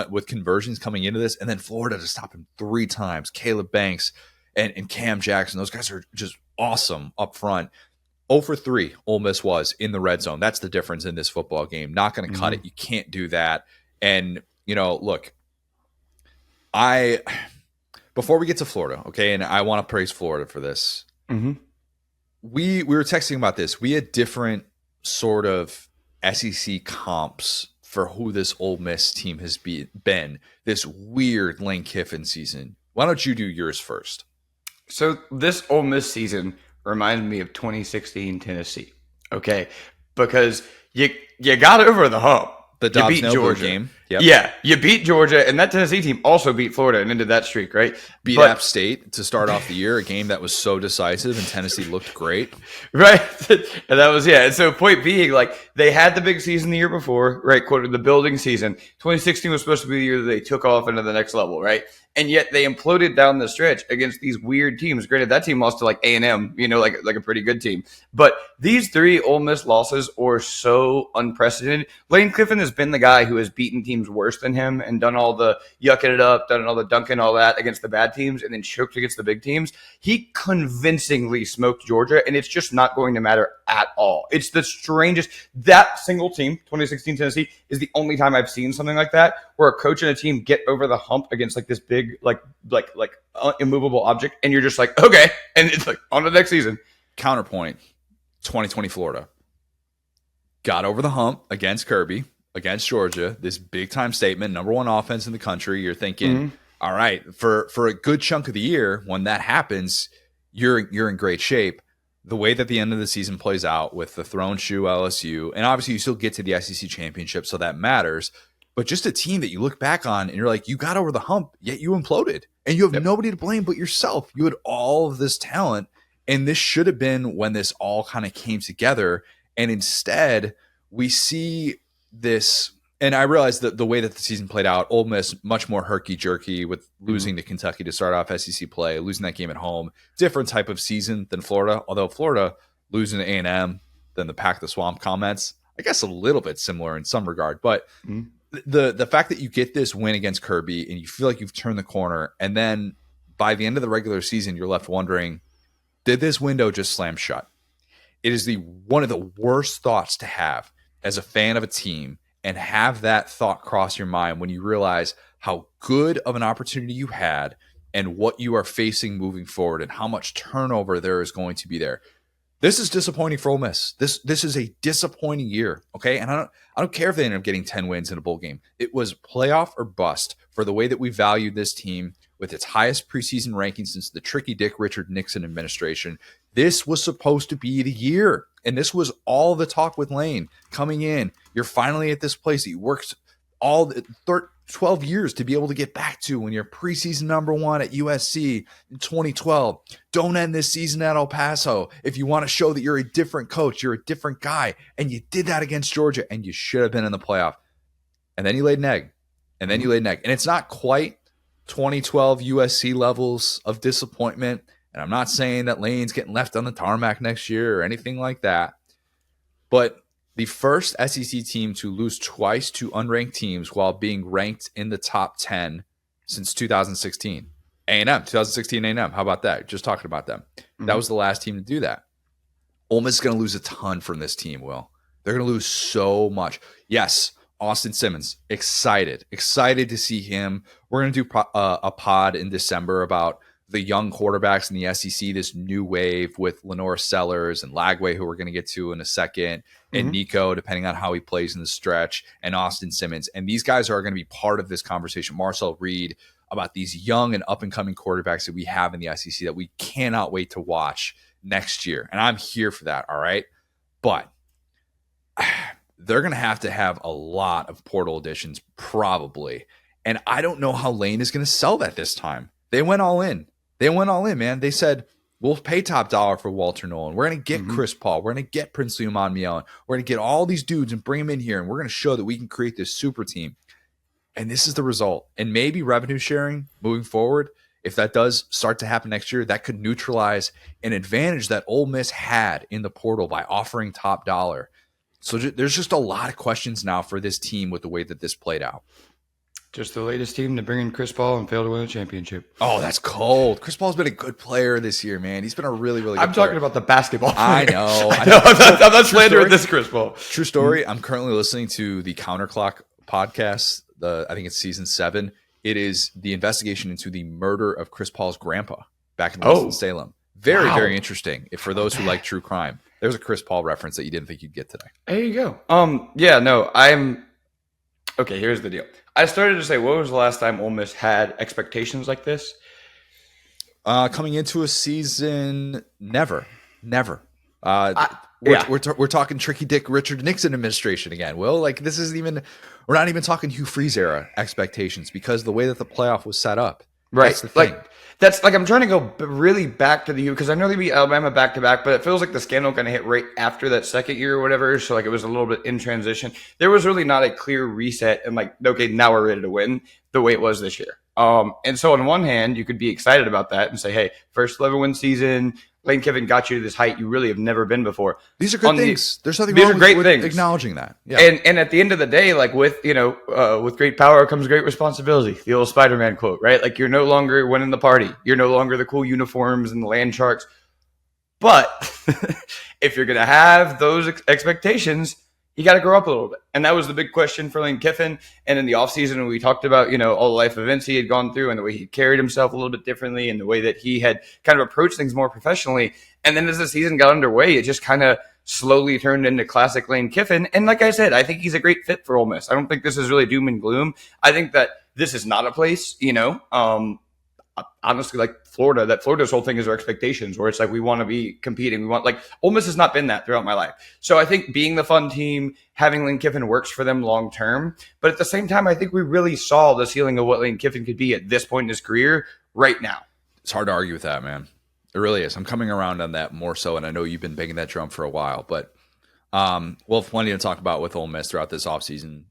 with conversions coming into this, and then Florida to stop him 3 times. Caleb Banks and Cam Jackson, those guys are just awesome up front. 0 for 3 Ole Miss was in the red zone. That's the difference in this football game. Not going to cut it. You can't do that. And look, before we get to Florida, okay, and I want to praise Florida for this. We were texting about this. We had different sort of SEC comps for who this Ole Miss team has been this weird Lane Kiffin season. Why don't you do yours first? So this Ole Miss season reminded me of 2016 Tennessee, okay, because you got over the hump. The Dobbs Georgia game. Yep. Yeah, you beat Georgia, and that Tennessee team also beat Florida and ended that streak, right? Beat App State to start off the year, a game that was so decisive, and Tennessee looked great. Right, and that was, and so point being, like, they had the big season the year before, right, quoted the building season. 2016 was supposed to be the year that they took off into the next level, right? And yet they imploded down the stretch against these weird teams. Granted, that team lost to like A&M, like a pretty good team. But these 3 Ole Miss losses are so unprecedented. Lane Kiffin has been the guy who has beaten teams worse than him and done all the yucking it up, done all the dunking, all that against the bad teams, and then choked against the big teams. He convincingly smoked Georgia, and it's just not going to matter at all. It's the strangest. That single team, 2016 Tennessee, is the only time I've seen something like that, where a coach and a team get over the hump against like this big, like immovable object, and you're just like, okay, and it's like on to the next season. Counterpoint: 2020 Florida got over the hump against Kirby, against Georgia. This big time statement, number 1 offense in the country. You're thinking, all right, for a good chunk of the year, when that happens, you're in great shape. The way that the end of the season plays out with the thrown shoe LSU, and obviously you still get to the SEC championship, so that matters. But just a team that you look back on and you're like, you got over the hump, yet you imploded. And you have nobody to blame but yourself. You had all of this talent, and this should have been when this all kind of came together. And instead, we see this, And I realized that the way that the season played out, Ole Miss much more herky-jerky with losing to Kentucky to start off SEC play, losing that game at home. Different type of season than Florida, although Florida losing to A&M, then the Pack the Swamp comments, I guess a little bit similar in some regard. But the fact that you get this win against Kirby and you feel like you've turned the corner, and then by the end of the regular season, you're left wondering, did this window just slam shut? It is one of the worst thoughts to have as a fan of a team, and have that thought cross your mind when you realize how good of an opportunity you had and what you are facing moving forward and how much turnover there is going to be there. This is disappointing for Ole Miss. This is a disappointing year, okay? And I don't care if they end up getting 10 wins in a bowl game. It was playoff or bust for the way that we valued this team with its highest preseason ranking since the tricky Dick Richard Nixon administration. This was supposed to be the year. And this was all the talk with Lane coming in. You're finally at this place that you worked all the 12 years to be able to get back to when you're preseason number 1 at USC in 2012. Don't end this season at El Paso. If you want to show that you're a different coach, you're a different guy. And you did that against Georgia, and you should have been in the playoff. And then you laid an egg. And it's not quite 2012 USC levels of disappointment. And I'm not saying that Lane's getting left on the tarmac next year or anything like that. But the first SEC team to lose twice to unranked teams while being ranked in the top 10 since 2016. A&M, 2016 A&M. How about that? Just talking about them. That was the last team to do that. Ole Miss is going to lose a ton from this team, Will. They're going to lose so much. Yes, Austin Simmons, excited to see him. We're going to do a pod in December about the young quarterbacks in the SEC, this new wave with Lenore Sellers and Lagway, who we're going to get to in a second, and Nico, depending on how he plays in the stretch, and Austin Simmons. And these guys are going to be part of this conversation. Marcel Reed, about these young and up-and-coming quarterbacks that we have in the SEC that we cannot wait to watch next year. And I'm here for that, all right? But they're going to have a lot of portal additions, probably. And I don't know how Lane is going to sell that this time. They went all in. Man. They said, we'll pay top dollar for Walter Nolan. We're going to get Chris Paul. We're going to get Princely Umanmielen. We're going to get all these dudes and bring them in here, and we're going to show that we can create this super team. And this is the result. And maybe revenue sharing moving forward, if that does start to happen next year, that could neutralize an advantage that Ole Miss had in the portal by offering top dollar. So there's just a lot of questions now for this team with the way that this played out. Just the latest team to bring in Chris Paul and fail to win a championship. Oh, that's cold. Chris Paul's been a good player this year, man. He's been a really, really good player. I'm talking about the basketball player. I know. I'm not slandering this Chris Paul. True story. I'm currently listening to the Counterclock podcast. I think it's season 7. It is the investigation into the murder of Chris Paul's grandpa back in Winston-Salem. Very, very interesting. For those who like true crime. There's a Chris Paul reference that you didn't think you'd get today. There you go. Okay, here's the deal. I started to say, when was the last time Ole Miss had expectations like this? Coming into a season, never. We're talking tricky Dick Richard Nixon administration again. Will, like, this isn't even. We're not even talking Hugh Freeze era expectations because the way that the playoff was set up. Right. That's the thing. I'm trying to go really back to the U because I know they beat Alabama back to back, but it feels like the scandal kind of hit right after that second year or whatever. So like it was a little bit in transition. There was really not a clear reset and like, okay, now we're ready to win the way it was this year. And so on one hand, you could be excited about that and say, hey, first 11-win season, Lane Kiffin got you to this height you really have never been before. These are good things. There's nothing wrong with acknowledging that. Yeah. And at the end of the day, like with great power comes great responsibility. The old Spider-Man quote, right? Like you're no longer winning the party. You're no longer the cool uniforms and the land sharks. But if you're going to have those expectations, you got to grow up a little bit. And that was the big question for Lane Kiffin. And in the offseason, when we talked about, all the life events he had gone through and the way he carried himself a little bit differently and the way that he had kind of approached things more professionally. And then as the season got underway, it just kind of slowly turned into classic Lane Kiffin. And like I said, I think he's a great fit for Ole Miss. I don't think this is really doom and gloom. I think that this is not a place, honestly, like Florida, that Florida's whole thing is our expectations, where it's like we want to be competing. We want, like, Ole Miss has not been that throughout my life. So I think being the fun team, having Lane Kiffin works for them long term. But at the same time, I think we really saw the ceiling of what Lane Kiffin could be at this point in his career right now. It's hard to argue with that, man. It really is. I'm coming around on that more so, and I know you've been banging that drum for a while, but Well, plenty to talk about with Ole Miss throughout this offseason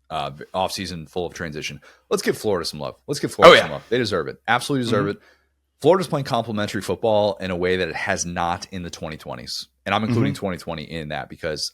full of transition. Let's give Florida some love. Some love. They deserve it. Absolutely deserve it. Florida's playing complementary football in a way that it has not in the 2020s. And I'm including 2020 in that because,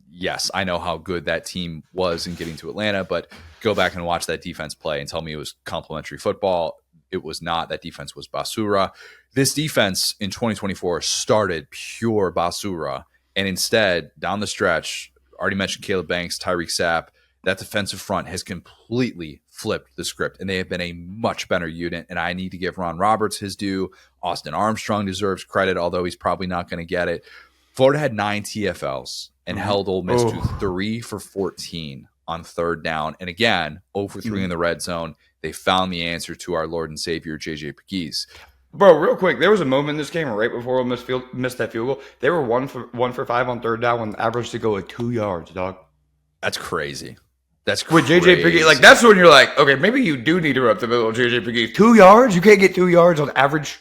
yes, I know how good that team was in getting to Atlanta, but go back and watch that defense play and tell me it was complementary football. It was not. That defense was basura. This defense in 2024 started pure basura. And instead, down the stretch, already mentioned Caleb Banks, Tyreek Sapp, that defensive front has completely flipped the script, and they have been a much better unit. And I need to give Ron Roberts his due. Austin Armstrong deserves credit, although he's probably not going to get it. Florida had 9 TFLs and held Ole Miss to 3 for 14 on third down. And again, 0 for 3 in the red zone. They found the answer to our Lord and Savior, J.J. Pegues. Bro, real quick, there was a moment in this game right before Ole Miss missed that field goal. They were 1 for 5 on third down when the average to go at 2 yards, dog. That's crazy. That's crazy. With JJ Pegues, like that's when you're like, okay, maybe you do need to run up the middle of JJ Pegues. 2 yards? You can't get 2 yards on average.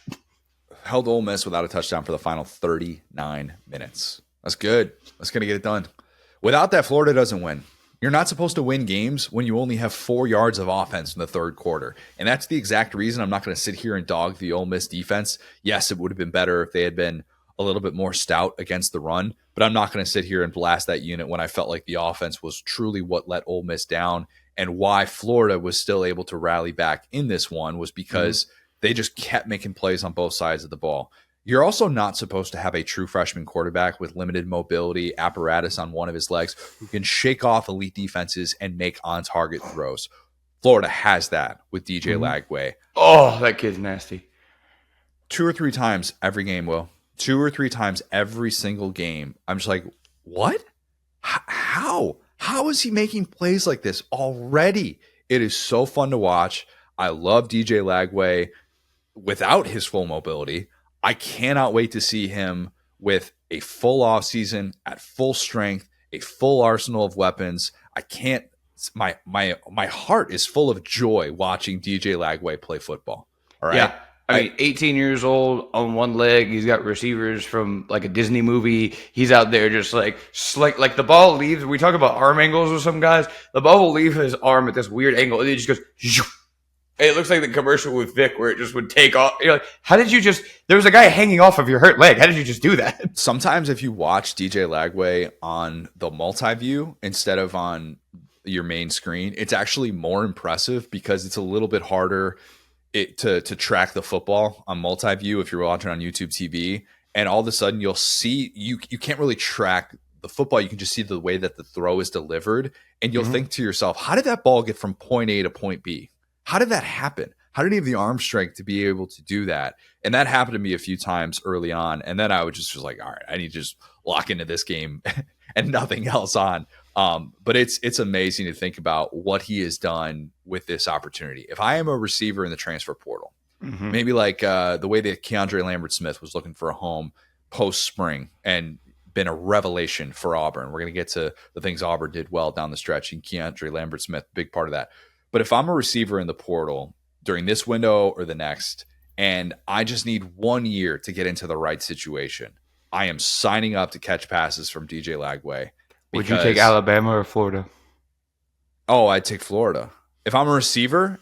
Held Ole Miss without a touchdown for the final 39 minutes. That's good. That's going to get it done. Without that, Florida doesn't win. You're not supposed to win games when you only have 4 yards of offense in the third quarter. And that's the exact reason I'm not going to sit here and dog the Ole Miss defense. Yes, it would have been better if they had been a little bit more stout against the run, but I'm not going to sit here and blast that unit when I felt like the offense was truly what let Ole Miss down. And why Florida was still able to rally back in this one was because they just kept making plays on both sides of the ball. You're also not supposed to have a true freshman quarterback with limited mobility, apparatus on one of his legs, who can shake off elite defenses and make on-target throws. Florida has that with DJ Lagway. Oh, that kid's nasty. 2 or 3 times every game, Will. 2 or 3 times every single game. I'm just like, what? How? How is he making plays like this already? It is so fun to watch. I love DJ Lagway without his full mobility. I cannot wait to see him with a full offseason at full strength, a full arsenal of weapons. I can't. My heart is full of joy watching DJ Lagway play football. All right. Yeah. I mean, 18 years old on one leg. He's got receivers from like a Disney movie. He's out there just like the ball leaves. We talk about arm angles with some guys. The ball will leave his arm at this weird angle, and it just goes. It looks like the commercial with Vic where it just would take off. You're like, how did you just? There was a guy hanging off of your hurt leg. How did you just do that? Sometimes if you watch DJ Lagway on the multi-view instead of on your main screen, it's actually more impressive because it's a little bit harder to track the football on multi-view if you're watching on YouTube TV. And all of a sudden you'll see you can't really track the football. You can just see the way that the throw is delivered. And you'll think to yourself, how did that ball get from point A to point B? How did that happen? How did he have the arm strength to be able to do that? And that happened to me a few times early on. And then I was like, all right, I need to just lock into this game and nothing else on. But it's amazing to think about what he has done with this opportunity. If I am a receiver in the transfer portal, maybe like the way that Keandre Lambert-Smith was looking for a home post-spring and been a revelation for Auburn. We're going to get to the things Auburn did well down the stretch, and Keandre Lambert-Smith, big part of that. But if I'm a receiver in the portal during this window or the next, and I just need 1 year to get into the right situation, I am signing up to catch passes from DJ Lagway. Would you take Alabama or Florida? Oh, I'd take Florida. If I'm a receiver,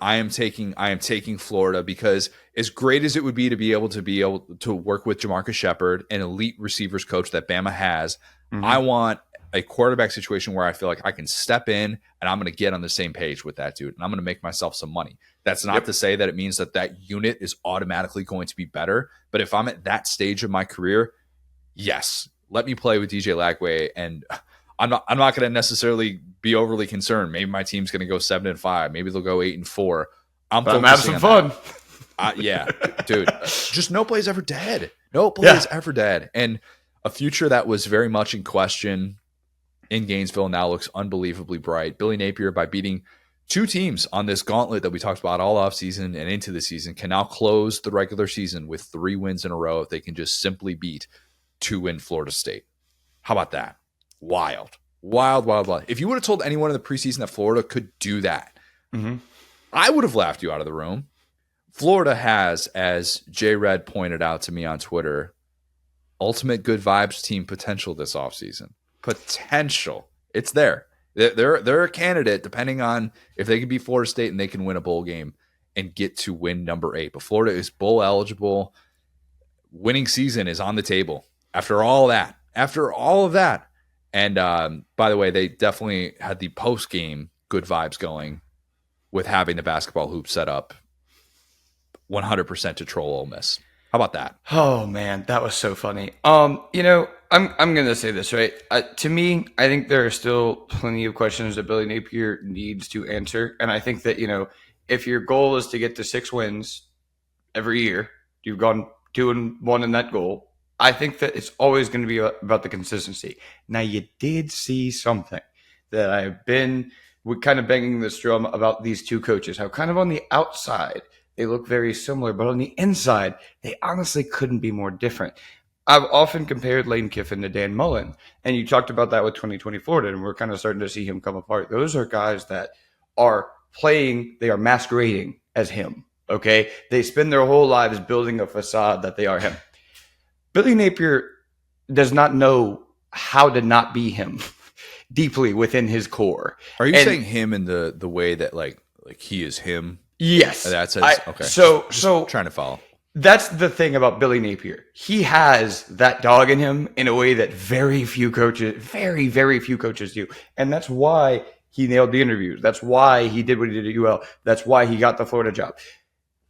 I am taking Florida, because as great as it would be to be able to work with Jamarcus Shepard, an elite receivers coach that Bama has, I want a quarterback situation where I feel like I can step in and I'm going to get on the same page with that dude, and I'm going to make myself some money. That's not to say that it means that unit is automatically going to be better, but if I'm at that stage of my career, yes, let me play with DJ Lagway, and I'm not going to necessarily be overly concerned. Maybe my team's going to go 7-5. Maybe they'll go 8-4. I'm have some fun. Yeah, dude. Just no play's ever dead. No play's ever dead. And a future that was very much in question in Gainesville now looks unbelievably bright. Billy Napier, by beating 2 teams on this gauntlet that we talked about all offseason and into the season, can now close the regular season with 3 wins in a row if they can just simply beat 2-win Florida State. How about that? Wild. If you would have told anyone in the preseason that Florida could do that, I would have laughed you out of the room. Florida has, as J Red pointed out to me on Twitter, ultimate good vibes team potential this offseason. potential. It's there. They're a candidate depending on if they can beat Florida State and they can win a bowl game and get to win number 8. But Florida is bowl eligible. Winning season is on the table after all that. After all of that. And by the way, they definitely had the post-game good vibes going with having the basketball hoop set up 100% to troll Ole Miss. How about that? Oh man, that was so funny. I'm gonna say this, right? To me, I think there are still plenty of questions that Billy Napier needs to answer, and I think that if your goal is to get to 6 wins every year, you've gone 2-1 in that goal. I think that it's always going to be about the consistency. Now, you did see something that I've been kind of banging this drum about these two coaches. How kind of on the outside they look very similar, but on the inside, they honestly couldn't be more different. I've often compared Lane Kiffin to Dan Mullen, and you talked about that with 2020 Florida, and we're kind of starting to see him come apart. Those are guys that are playing, they are masquerading as him, okay? They spend their whole lives building a facade that they are him. Billy Napier does not know how to not be him deeply within his core. Are you saying him in the way that like he is him? Yes. That's okay. So trying to follow. That's the thing about Billy Napier. He has that dog in him in a way that very few coaches do. And that's why he nailed the interviews. That's why he did what he did at UL. That's why he got the Florida job.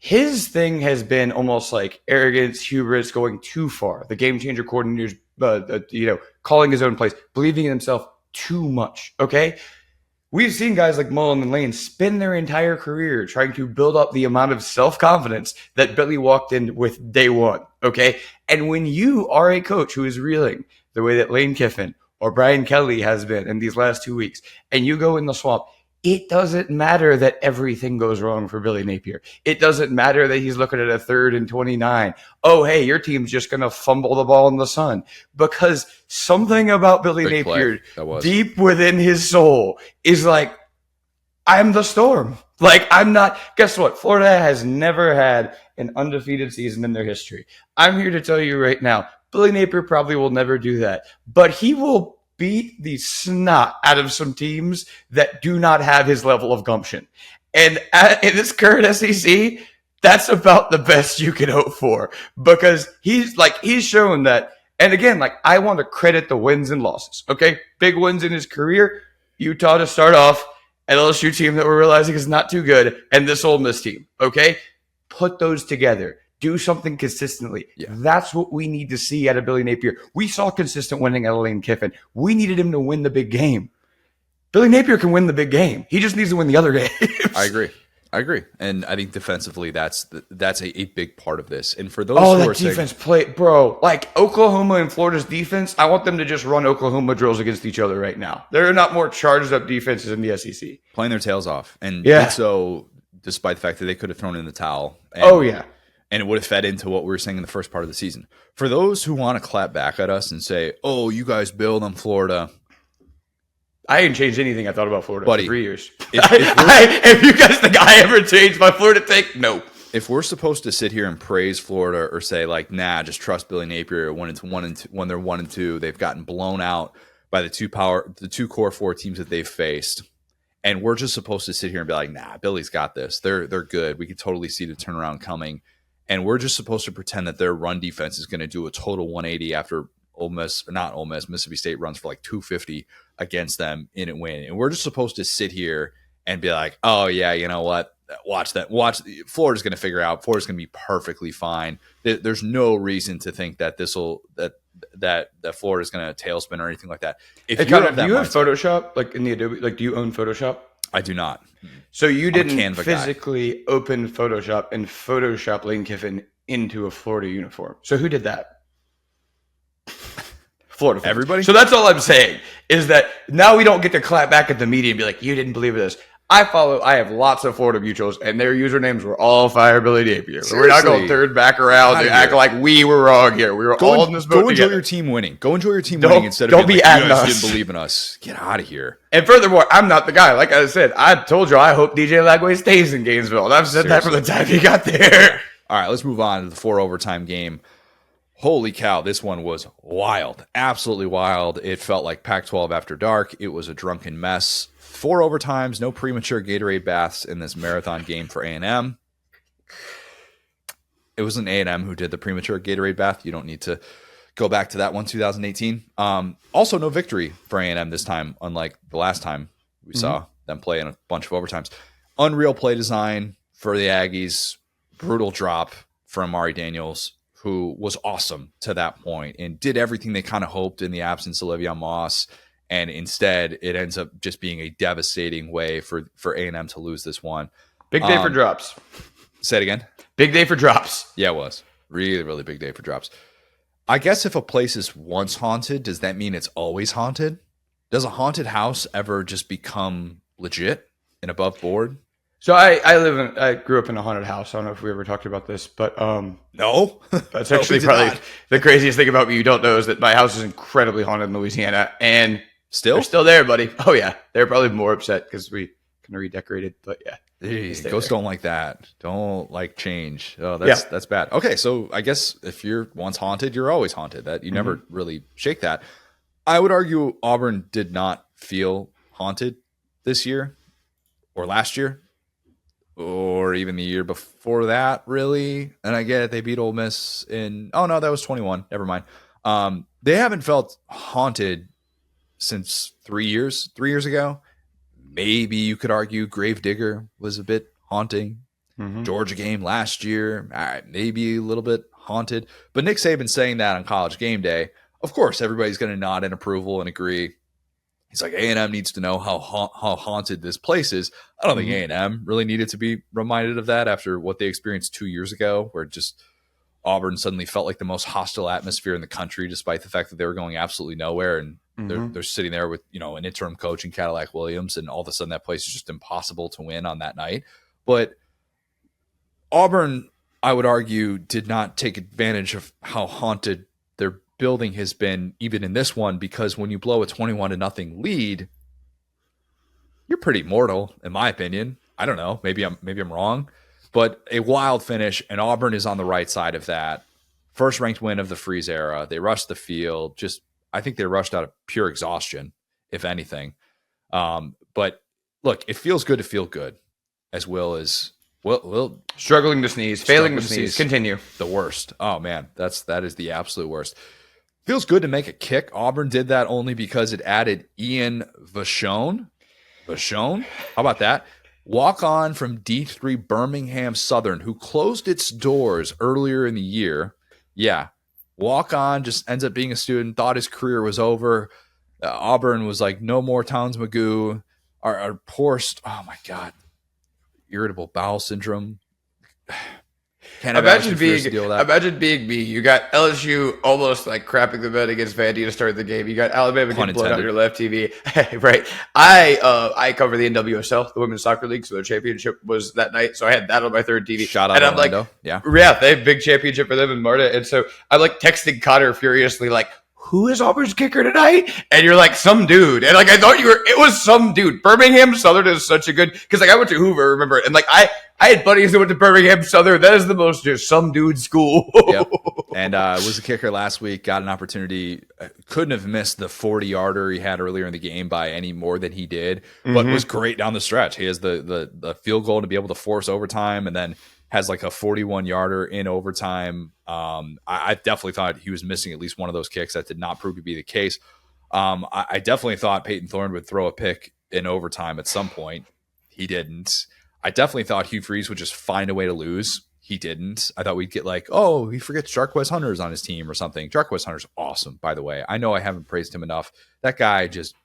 His thing has been almost like arrogance, hubris, going too far. The game changer coordinators, calling his own plays, believing in himself too much. Okay. We've seen guys like Mullen and Lane spend their entire career trying to build up the amount of self-confidence that Billy walked in with day one, okay? And when you are a coach who is reeling the way that Lane Kiffin or Brian Kelly has been in these last 2 weeks, and you go in the swamp, it doesn't matter that everything goes wrong for Billy Napier. It doesn't matter that he's looking at a 3rd and 29. Oh, hey, your team's just going to fumble the ball in the sun. Because something about Billy Napier deep within his soul is like, I'm the storm. Like, I'm not. Guess what? Florida has never had an undefeated season in their history. I'm here to tell you right now, Billy Napier probably will never do that. But he will beat the snot out of some teams that do not have his level of gumption. And in this current SEC, that's about the best you can hope for, because he's shown that. And again, I want to credit the wins and losses. Okay. Big wins in his career. Utah to start off, an LSU team that we're realizing is not too good, and this Ole Miss team. Okay. Put those together. Do something consistently. Yeah. That's what we need to see out of Billy Napier. We saw consistent winning out of Lane Kiffin. We needed him to win the big game. Billy Napier can win the big game. He just needs to win the other games. I agree. And I think defensively, that's a big part of this. And for those who are defense play, bro, like Oklahoma and Florida's defense, I want them to just run Oklahoma drills against each other right now. There are not more charged up defenses in the SEC. Playing their tails off. And so, despite the fact that they could have thrown in the towel. And it would have fed into what we were saying in the first part of the season. For those who want to clap back at us and say, oh, you guys build on Florida. I ain't changed anything I thought about Florida for 3 years. If you guys think I ever changed my Florida take, no. If we're supposed to sit here and praise Florida or say, nah, just trust Billy Napier when they're 1-2, they've gotten blown out by the two core 4 teams that they've faced. And we're just supposed to sit here and be like, nah, Billy's got this. They're good. We can totally see the turnaround coming. And we're just supposed to pretend that their run defense is going to do a total 180 after Mississippi State runs for 250 against them in a win. And we're just supposed to sit here and be like, oh, yeah, you know what? Watch that. Florida's going to figure out. Florida's going to be perfectly fine. There's no reason to think that that Florida's going to tailspin or anything like that. If do you have Photoshop in the Adobe? Do you own Photoshop? I do not. So you didn't physically open Photoshop and Photoshop Lane Kiffin into a Florida uniform. So who did that? Florida fans. Everybody? So that's all I'm saying is that now we don't get to clap back at the media and be like, you didn't believe this. I have lots of Florida mutuals, and their usernames were all Fire Billy Napier. Seriously? We're not going third back around and act like we were wrong here. We were all in this boat together. Go enjoy your team winning. Go enjoy your team winning instead of being like, you guys didn't believe in us. Get out of here. And furthermore, I'm not the guy. Like I said, I told you I hope DJ Lagway stays in Gainesville. And I've said that from the time he got there. All right, let's move on to the 4 overtime game. Holy cow, this one was wild. Absolutely wild. It felt like Pac-12 after dark. It was a drunken mess. 4 overtimes, no premature Gatorade baths in this marathon game for A&M. It was an A&M who did the premature Gatorade bath. You don't need to go back to that one, 2018. Also, no victory for A&M this time, unlike the last time we saw them play in a bunch of overtimes. Unreal play design for the Aggies. Brutal drop for Amari Daniels, who was awesome to that point and did everything they kind of hoped in the absence of Le'Veon Moss. And instead, it ends up just being a devastating way for A&M to lose this one. Big day for drops. Say it again. Big day for drops. Yeah, it was. Really, really big day for drops. I guess if a place is once haunted, does that mean it's always haunted? Does a haunted house ever just become legit and above board? So I grew up in a haunted house. I don't know if we ever talked about this, but no. That's actually probably the craziest thing about me you don't know is that my house is incredibly haunted in Louisiana, and they're still there, buddy. Oh yeah, they're probably more upset because we kind of redecorated, but yeah. Ghosts don't like that. Don't like change. Oh, that's bad. Okay, so I guess if you're once haunted, you're always haunted. That you never really shake that. I would argue Auburn did not feel haunted this year or last year or even the year before that, really. And I get it. They beat Ole Miss in, oh no, that was 21. Never mind. They haven't felt haunted since 3 years ago. Maybe you could argue Gravedigger was a bit haunting. Georgia game last year, all right, maybe a little bit haunted. But Nick Saban saying that on College Game Day, of course, everybody's going to nod in approval and agree. He's like, A&M needs to know how haunted this place is. I don't think A&M really needed to be reminded of that after what they experienced 2 years ago, where just Auburn suddenly felt like the most hostile atmosphere in the country, despite the fact that they were going absolutely nowhere. And they're sitting there with, an interim coach in Cadillac Williams, and all of a sudden that place is just impossible to win on that night. But Auburn, I would argue, did not take advantage of how haunted their building has been, even in this one, because when you blow a 21-0 lead, you're pretty mortal, in my opinion. I don't know. Maybe I'm wrong, but a wild finish, and Auburn is on the right side of that. First ranked win of the Freeze era. They rushed the field. I think they rushed out of pure exhaustion, if anything. But look, it feels good to feel good, as well as struggling to sneeze, failing to sneeze. Continue. The worst. Oh man, that is the absolute worst. Feels good to make a kick. Auburn did that only because it added Ian Vachon. How about that? Walk on from D3 Birmingham Southern, who closed its doors earlier in the year. Yeah. Walk on, just ends up being a student, thought his career was over. Auburn was like, no more Towns Magoo. Our poor, oh my God, irritable bowel syndrome. Imagine being me. You got LSU almost like crapping the bed against Vandy to start the game. You got Alabama getting blown out your left TV. Right. I cover the NWSL, the Women's Soccer League, so their championship was that night. So I had that on my third TV. Shout out and Orlando. I'm like, yeah, they have a big championship for them and Marta. And so I'm like texting Connor furiously, like, who is Auburn's kicker tonight? And you're like, some dude. And like, I thought it was some dude. Birmingham Southern is such a good, because like I went to Hoover, remember? And like I had buddies that went to Birmingham Southern. That is the most just some dude school. Yep. And was a kicker last week, got an opportunity, couldn't have missed the 40-yarder he had earlier in the game by any more than he did, but was great down the stretch. He has the field goal to be able to force overtime, and then has like a 41-yarder in overtime. I definitely thought he was missing at least one of those kicks. That did not prove to be the case. I definitely thought Peyton Thorne would throw a pick in overtime at some point. He didn't. I definitely thought Hugh Freeze would just find a way to lose. He didn't. I thought we'd get like, oh, he forgets Jarquez Hunter's on his team or something. Jarquez Hunter's awesome, by the way. I know I haven't praised him enough. That guy just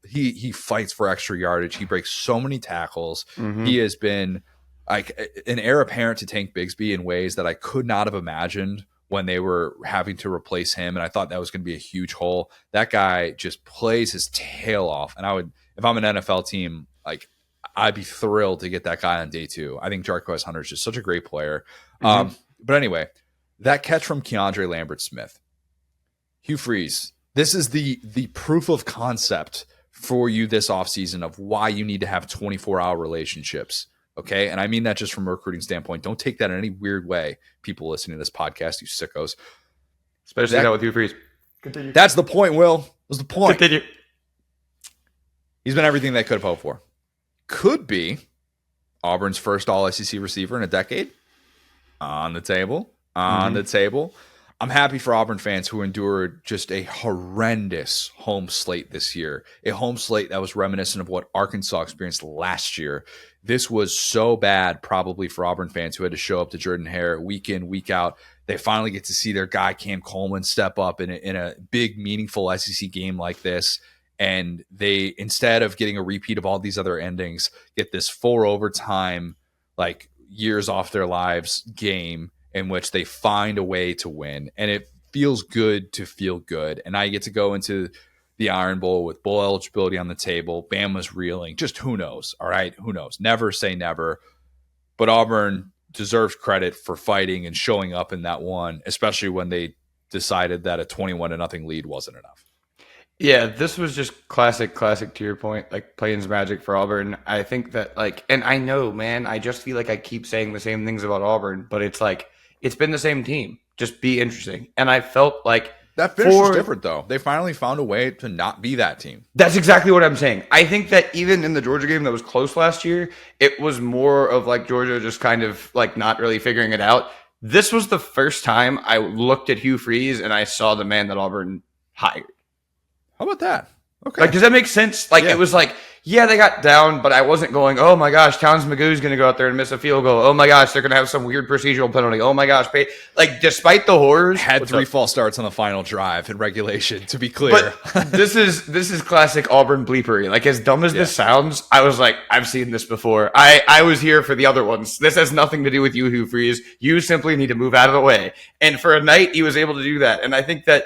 he fights for extra yardage. He breaks so many tackles. He has been like an heir apparent to Tank Bigsby in ways that I could not have imagined when they were having to replace him. And I thought that was going to be a huge hole. That guy just plays his tail off. And I would, if I'm an NFL team, like I'd be thrilled to get that guy on day 2. I think Jarquez Hunter is just such a great player. But anyway, that catch from Keandre Lambert-Smith, Hugh Freeze, this is the proof of concept for you this offseason of why you need to have 24-hour relationships. Okay. And I mean that just from a recruiting standpoint. Don't take that in any weird way. People listening to this podcast, you sickos. Especially now with Hugh Freeze. Continue. That's the point, Will. That's the point. Continue. He's been everything they could have hoped for. Could be Auburn's first All-SEC receiver in a decade. On the table. On the table. I'm happy for Auburn fans who endured just a horrendous home slate this year. A home slate that was reminiscent of what Arkansas experienced last year. This was so bad probably for Auburn fans who had to show up to Jordan-Hare week in, week out. They finally get to see their guy Cam Coleman step up in a big, meaningful SEC game like this. And they, instead of getting a repeat of all these other endings, get this 4 overtime, like years off their lives game in which they find a way to win. And it feels good to feel good. And I get to go into the Iron Bowl with bowl eligibility on the table. Bama's reeling. Just who knows? All right. Who knows? Never say never. But Auburn deserves credit for fighting and showing up in that one, especially when they decided that a 21-0 lead wasn't enough. Yeah, this was just classic to your point, like Plains magic for Auburn. I think that and I know, man, I just feel like I keep saying the same things about Auburn, but it's like, it's been the same team. Just be interesting. And I felt like that finish was different, though. They finally found a way to not be that team. That's exactly what I'm saying. I think that even in the Georgia game that was close last year, it was more of like Georgia just kind of like not really figuring it out. This was the first time I looked at Hugh Freeze and I saw the man that Auburn hired. How about that? Okay. Like, does that make sense? Like, It was like, yeah, they got down, but I wasn't going, oh my gosh, Towns Magoo's going to go out there and miss a field goal. Oh my gosh, they're going to have some weird procedural penalty. Oh my gosh. Like, despite the horrors. Had 3 false starts on the final drive in regulation, to be clear. But this is classic Auburn bleepery. Like, as dumb as this sounds, I was like, I've seen this before. I was here for the other ones. This has nothing to do with you, Hugh Freeze. You simply need to move out of the way. And for a night, he was able to do that. And I think that,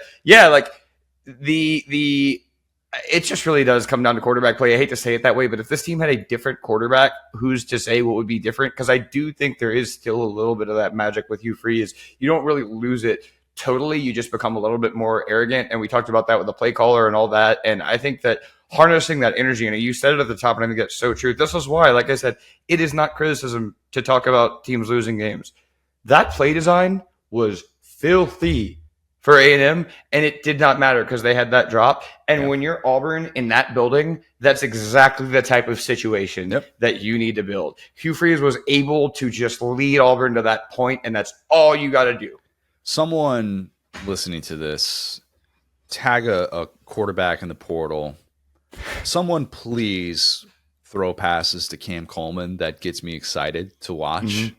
it just really does come down to quarterback play. I hate to say it that way, but if this team had a different quarterback, who's to say what would be different? Because I do think there is still a little bit of that magic with Hugh Freeze. You don't really lose it totally. You just become a little bit more arrogant. And we talked about that with the play caller and all that. And I think that harnessing that energy, and you said it at the top, and I think that's so true. This is why, like I said, it is not criticism to talk about teams losing games. That play design was filthy for A&M, and it did not matter because they had that drop. And when you're Auburn in that building, that's exactly the type of situation that you need to build. Hugh Freeze was able to just lead Auburn to that point, and that's all you got to do. Someone listening to this, tag a quarterback in the portal. Someone please throw passes to Cam Coleman. That gets me excited to watch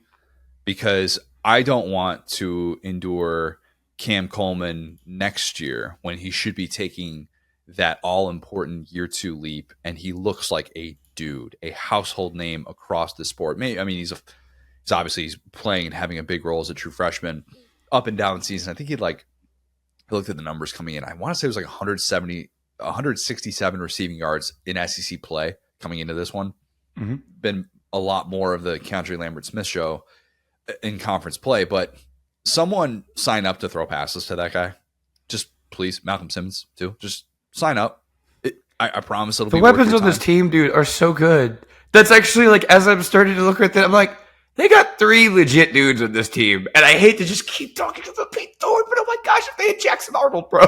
because I don't want to endure Cam Coleman next year when he should be taking that all-important year 2 leap, and he looks like a dude, a household name across the sport. He's obviously he's playing and having a big role as a true freshman up and down the season. I think I looked at the numbers coming in. I want to say it was like 167 receiving yards in SEC play coming into this one. Been a lot more of the Keandre Lambert-Smith show in conference play, but someone sign up to throw passes to that guy. Just please, Malcolm Simmons too. Just sign up. I promise it'll be the weapons of this team, dude, are so good. That's actually like, as I'm starting to look at that, I'm like, they got 3 legit dudes on this team, and I hate to just keep talking to the Pete Thorne, but oh my gosh, if they had Jackson Arnold, bro.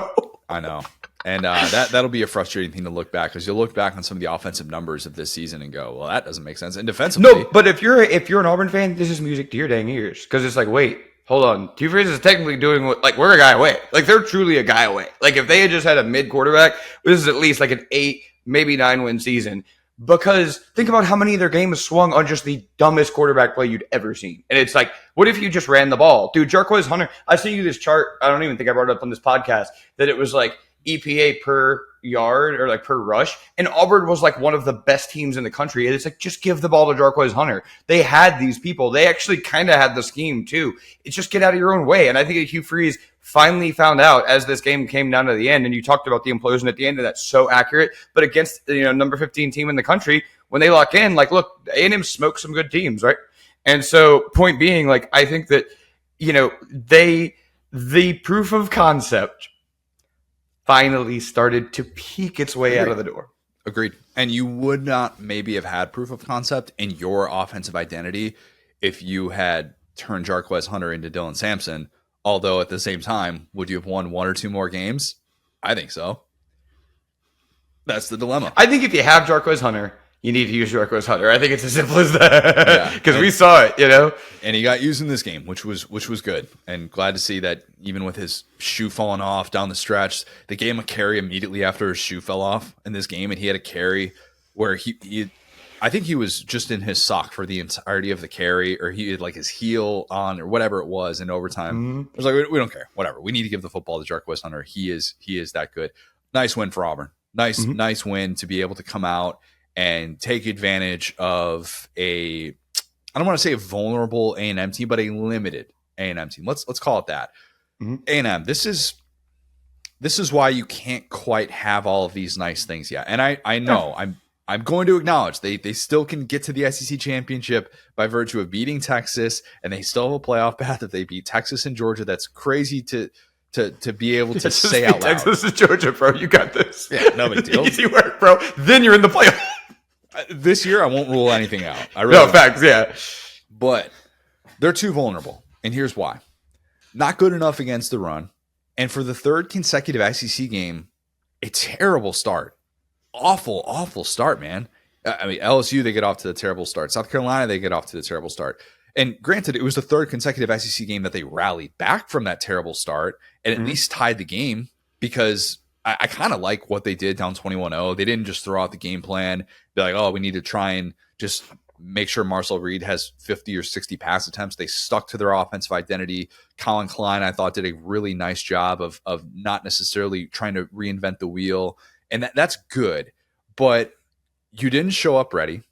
I know, and that'll be a frustrating thing to look back because you'll look back on some of the offensive numbers of this season and go, well, that doesn't make sense. And defensively, no, but if you're an Auburn fan, this is music to your dang ears because it's like, wait. Hold on. Hugh Freeze is technically doing we're a guy away. Like, they're truly a guy away. Like, if they had just had a mid quarterback, this is at least like an 8, maybe 9 win season. Because think about how many of their games swung on just the dumbest quarterback play you'd ever seen. And it's like, what if you just ran the ball? Dude, Jarquez Hunter, I sent you this chart. I don't even think I brought it up on this podcast, that it was like EPA per yard or like per rush. And Auburn was like one of the best teams in the country. And it's like, just give the ball to Jarquez Hunter. They had these people. They actually kind of had the scheme too. It's just get out of your own way. And I think that Hugh Freeze finally found out as this game came down to the end. And you talked about the implosion at the end, and that's so accurate. But against number 15 team in the country, when they lock in, like, look, A&M smoked some good teams, right? And so point being, like, I think that, the proof of concept finally started to peek its way out of the door. Agreed. And you would not maybe have had proof of concept in your offensive identity if you had turned Jarquez Hunter into Dylan Sampson Although at the same time, would you have won one or two more games? I think so. That's the dilemma. I think if you have Jarquez Hunter, you need to use Jarquez Hunter. I think it's as simple as that. Because we saw it, And he got used in this game, which was good. And glad to see that even with his shoe falling off down the stretch, they gave him a carry immediately after his shoe fell off in this game, and he had a carry where he I think he was just in his sock for the entirety of the carry, or he had like his heel on or whatever it was in overtime. Mm-hmm. It was like, we don't care. Whatever. We need to give the football to Jarquez Hunter. He is that good. Nice win for Auburn. Nice win to be able to come out and take advantage of I don't want to say a vulnerable A&M team, but a limited A&M team. Let's call it that. Mm-hmm. A&M, this is why you can't quite have all of these nice things yet. And I know I'm going to acknowledge they still can get to the SEC championship by virtue of beating Texas, and they still have a playoff path if they beat Texas and Georgia. That's crazy to be able to say out loud. Texas and Georgia, bro. You got this. Yeah, no big deal. Easy work, bro. Then you're in the playoff. This year, I won't rule anything out. Facts, yeah. But they're too vulnerable, and here's why. Not good enough against the run, and for the third consecutive SEC game, a terrible start. Awful start, man. I mean, LSU, they get off to the terrible start. South Carolina, they get off to the terrible start. And granted, it was the third consecutive SEC game that they rallied back from that terrible start and at least tied the game, because I kind of like what they did down 21-0. They didn't just throw out the game plan, be like, oh, we need to try and just make sure Marcel Reed has 50 or 60 pass attempts. They stuck to their offensive identity. Colin Klein, I thought, did a really nice job of not necessarily trying to reinvent the wheel. And that's good. But you didn't show up ready,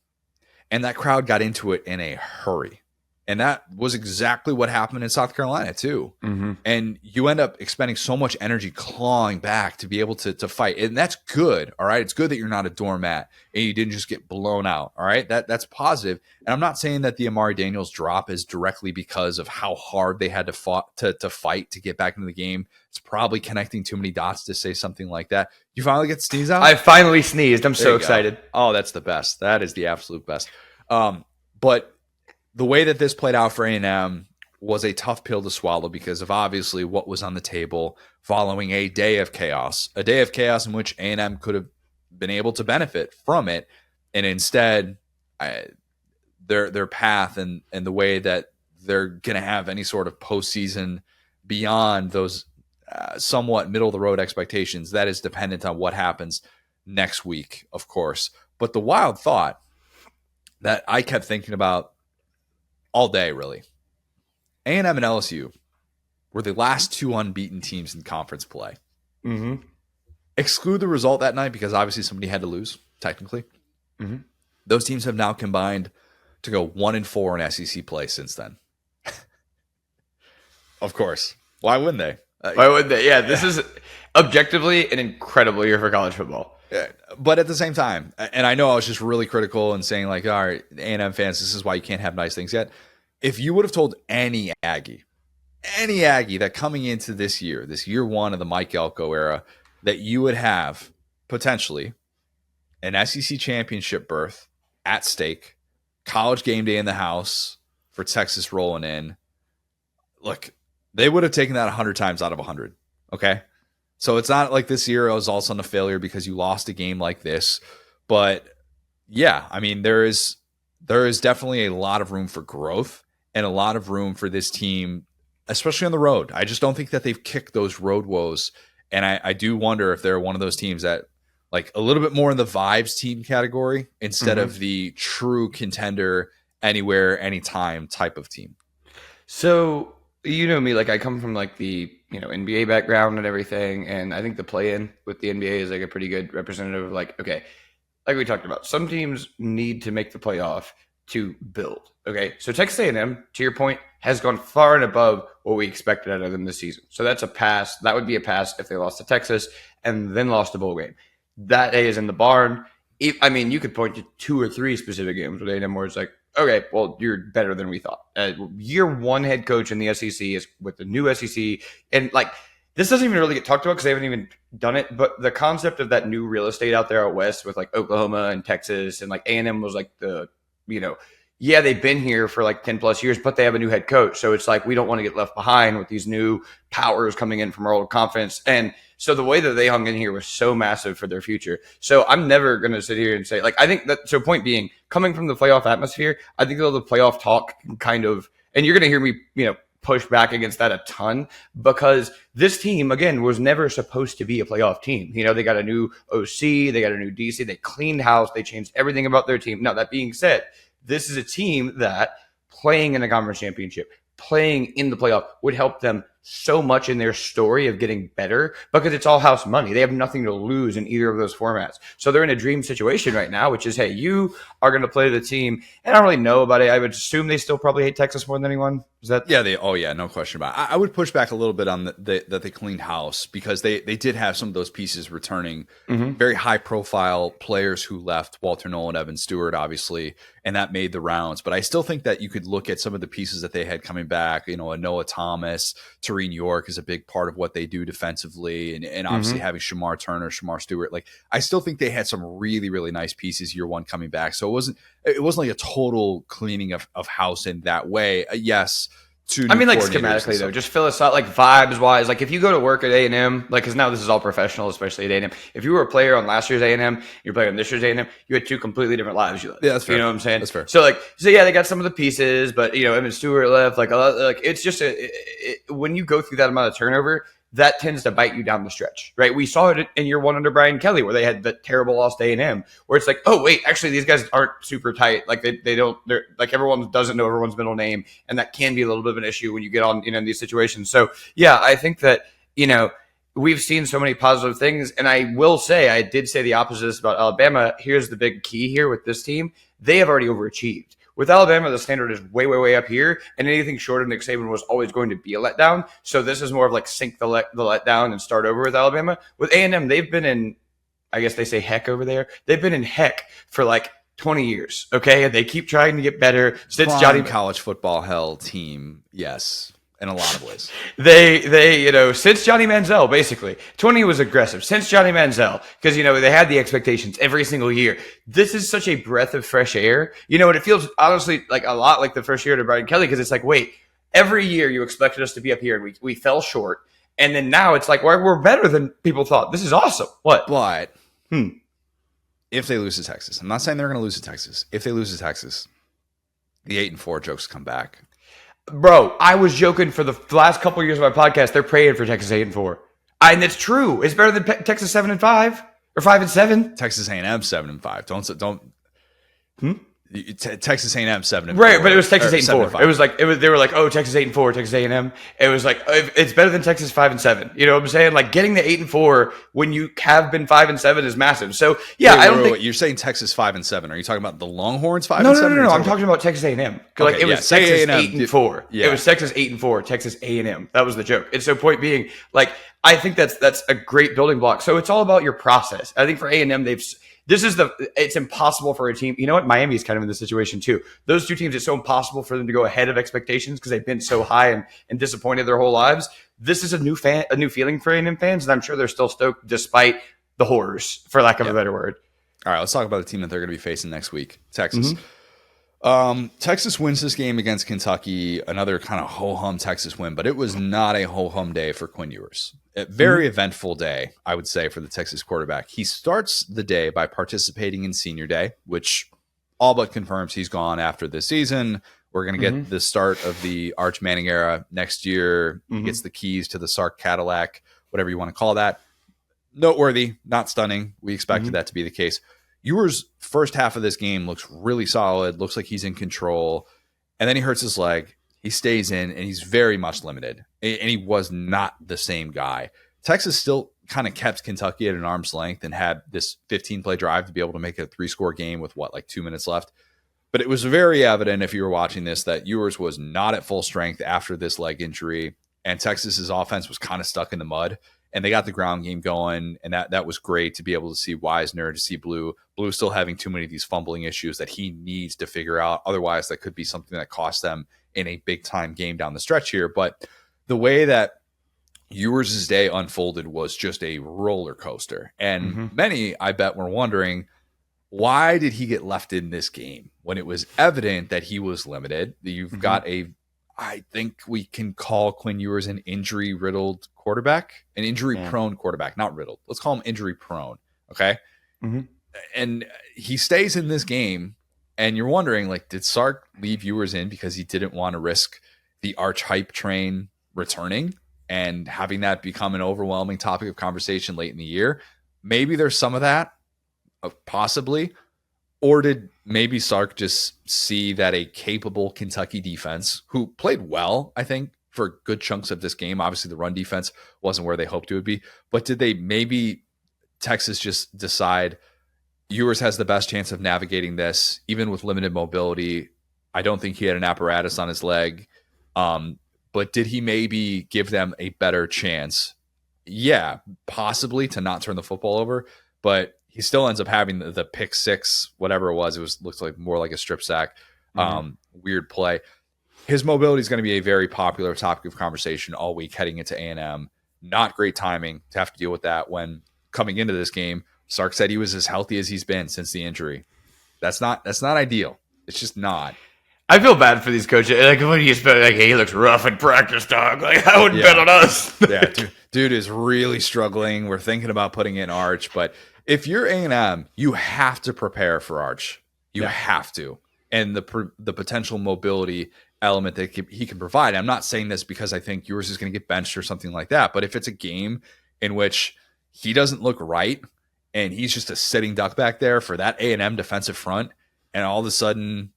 and that crowd got into it in a hurry. And that was exactly what happened in South Carolina, too. Mm-hmm. And you end up expending so much energy clawing back to be able to fight. And that's good, all right? It's good that you're not a doormat and you didn't just get blown out, all right? That's positive. And I'm not saying that the Amari Daniels drop is directly because of how hard they had to fight to get back into the game. It's probably connecting too many dots to say something like that. You finally get to sneeze out? I finally sneezed. I'm so excited. Oh, that's the best. That is the absolute best. But the way that this played out for A&M was a tough pill to swallow because of obviously what was on the table following a day of chaos in which A&M could have been able to benefit from it. And instead, their path and the way that they're going to have any sort of postseason beyond those somewhat middle-of-the-road expectations, that is dependent on what happens next week, of course. But the wild thought that I kept thinking about all day, really. A&M and LSU were the last two unbeaten teams in conference play. Mm-hmm. Exclude the result that night because obviously somebody had to lose, technically. Mm-hmm. Those teams have now combined to go 1-4 in SEC play since then. Of course. Why wouldn't they? Why wouldn't they? Yeah, this is objectively an incredible year for college football. But at the same time, and I know I was just really critical and saying like, all right, A&M fans, this is why you can't have nice things yet. If you would have told any Aggie that coming into this year one of the Mike Elko era, that you would have potentially an SEC championship berth at stake, college game day in the house for Texas rolling in, look, they would have taken that 100 times out of 100, okay? So it's not like this year was all of a sudden a failure because you lost a game like this. But yeah, I mean, there is definitely a lot of room for growth and a lot of room for this team, especially on the road. I just don't think that they've kicked those road woes. And I do wonder if they're one of those teams that like a little bit more in the vibes team category instead of the true contender anywhere, anytime type of team. So you know me, like I come from like the NBA background and everything, and I think the play-in with the NBA is like a pretty good representative of like, okay, like we talked about, some teams need to make the playoff to build. Okay, so Texas A&M, to your point, has gone far and above what we expected out of them this season. So that's a pass. That would be a pass if they lost to Texas and then lost a bowl game. That A is in the barn. I mean, you could point to 2 or 3 specific games with A&M where it's like, okay, well, you're better than we thought. Year one head coach in the SEC is with the new SEC. And, like, this doesn't even really get talked about because they haven't even done it. But the concept of that new real estate out there out west with, like, Oklahoma and Texas and, like, A&M was, like, the, yeah, they've been here for like 10 plus years, but they have a new head coach. So it's like, we don't want to get left behind with these new powers coming in from our old conference. And so the way that they hung in here was so massive for their future. So I'm never going to sit here and say, like, I think that, so point being, coming from the playoff atmosphere, I think that the playoff talk can kind of, and you're going to hear me, push back against that a ton, because this team, again, was never supposed to be a playoff team. They got a new OC, they got a new DC, they cleaned house, they changed everything about their team. Now, that being said, this is a team that playing in the conference championship, playing in the playoff would help them so much in their story of getting better, because it's all house money. They have nothing to lose in either of those formats. So they're in a dream situation right now, which is, hey, you are going to play the team. And I don't really know about it. I would assume they still probably hate Texas more than anyone. Is that? Yeah, no question about it. I would push back a little bit on that they cleaned house, because they did have some of those pieces returning, very high profile players who left, Walter Nolan, Evan Stewart, obviously, and that made the rounds. But I still think that you could look at some of the pieces that they had coming back, a Noah Thomas, Tareen York is a big part of what they do defensively, and obviously having Shamar Turner, Shamar Stewart. Like, I still think they had some really, really nice pieces year one coming back. So it wasn't like a total cleaning of house in that way. Yes. I mean, like, schematically though, just fill us out, like, vibes wise. Like, if you go to work at A&M, like, because now this is all professional, especially at A&M. If you were a player on last year's A&M, you're playing on this year's A&M, you had two completely different lives. You lived. Yeah, that's fair. You know what I'm saying? That's fair. So yeah, they got some of the pieces, but Evan Stewart left. Like, it's just when you go through that amount of turnover, that tends to bite you down the stretch, right? We saw it in year one under Brian Kelly, where they had the terrible loss to A&M, where it's like, oh wait, actually these guys aren't super tight. Like they're like, everyone doesn't know everyone's middle name, and that can be a little bit of an issue when you get on, in these situations. So yeah, I think that we've seen so many positive things, and I will say, I did say the opposite about Alabama. Here's the big key here with this team: they have already overachieved. With Alabama, the standard is way, way, way up here, and anything short of Nick Saban was always going to be a letdown. So this is more of like sink the letdown and start over with Alabama. With A&M, they've been in, I guess they say heck over there. They've been in heck for like 20 years, okay? And they keep trying to get better. Since Johnny college football hell team, yes. In a lot of ways. They since Johnny Manziel, basically. 20 was aggressive. Since Johnny Manziel, because, they had the expectations every single year. This is such a breath of fresh air. And it feels, honestly, like a lot like the first year to Brian Kelly, because it's like, wait, every year you expected us to be up here, and we fell short. And then now it's like, well, we're better than people thought. This is awesome. What? But if they lose to Texas, I'm not saying they're going to lose to Texas. If they lose to Texas, the 8-4 jokes come back. Bro, I was joking for the last couple of years of my podcast. They're praying for Texas 8-4, and it's true. It's better than Texas 7-5 or 5-7. Texas A&M 7-5. Don't. Texas A&M 7-4. Right, but it was Texas 8-4. It was like they were like, oh, Texas 8-4, Texas A&M. It was like, it's better than Texas 5-7. You know what I'm saying? Like, getting the 8-4 when you have been 5-7 is massive. So yeah, I don't think you're saying Texas 5-7. Are you talking about the Longhorns 5-7? No. I'm talking about Texas A&M. Like, it was Texas 8-4. Yeah. It was Texas 8-4, Texas A&M. That was the joke. And so point being, like, I think that's a great building block. So it's all about your process. I think for A&M, it's impossible for a team. You know what? Miami's kind of in this situation too. Those two teams, it's so impossible for them to go ahead of expectations because they've been so high and disappointed their whole lives. This is a new feeling for A&M fans, and I'm sure they're still stoked despite the horrors, for lack of a better word. All right, let's talk about the team that they're going to be facing next week, Texas. Texas wins this game against Kentucky, another kind of ho-hum Texas win, but it was not a ho-hum day for Quinn Ewers. A very eventful day, I would say, for the Texas quarterback. He starts the day by participating in Senior Day, which all but confirms he's gone after this season. We're going to get the start of the Arch Manning era next year. He gets the keys to the Sark Cadillac, whatever you want to call that. Noteworthy, not stunning. We expected that to be the case. Ewers' first half of this game looks really solid, looks like he's in control, and then he hurts his leg. He stays in, and he's very much limited, and he was not the same guy. Texas still kind of kept Kentucky at an arm's length and had this 15-play drive to be able to make a 3-score game with, 2 minutes left? But it was very evident, if you were watching this, that Ewers was not at full strength after this leg injury, and Texas's offense was kind of stuck in the mud. And they got the ground game going, and that was great to be able to see Wisner, to see Blue still having too many of these fumbling issues that he needs to figure out. Otherwise, that could be something that costs them in a big-time game down the stretch here. But the way that Ewers' day unfolded was just a roller coaster. And many, I bet, were wondering, why did he get left in this game when it was evident that he was limited? You've got I think we can call Quinn Ewers an injury-riddled quarterback, an injury-prone quarterback, not riddled. Let's call him injury-prone, okay? And he stays in this game, and you're wondering, like, did Sark leave Ewers in because he didn't want to risk the arch hype train returning and having that become an overwhelming topic of conversation late in the year? Maybe there's some of that, possibly. Or did maybe Sark just see that a capable Kentucky defense, who played well, I think, for good chunks of this game, obviously the run defense wasn't where they hoped it would be, but did they maybe Texas just decide Ewers has the best chance of navigating this, even with limited mobility? I don't think he had an apparatus on his leg, but did he maybe give them a better chance? Yeah, possibly, to not turn the football over, but he still ends up having the pick six, whatever it was. Looks like more like a strip sack. Weird play. His mobility is going to be a very popular topic of conversation all week heading into A&M. Not great timing to have to deal with that when coming into this game, Sark said he was as healthy as he's been since the injury. That's not ideal. It's just not. I feel bad for these coaches. Like, what do you expect? Like, hey, he looks rough in practice, dog. Like, I wouldn't bet on us. Dude is really struggling. We're thinking about putting in Arch, but if you're A&M, you have to prepare for Arch. You have to. And the potential mobility element that he can provide. I'm not saying this because I think Ewers is going to get benched or something like that, but if it's a game in which he doesn't look right and he's just a sitting duck back there for that A&M defensive front, and all of a sudden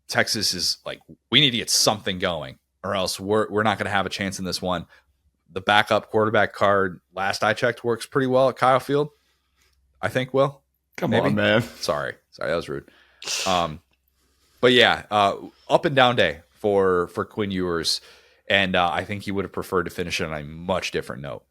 Texas is like, we need to get something going or else we're not going to have a chance in this one. The backup quarterback card, last I checked, works pretty well at Kyle Field. I think, Will. Come on, man. Sorry, that was rude. But yeah, up and down day for Quinn Ewers, and I think he would have preferred to finish it on a much different note.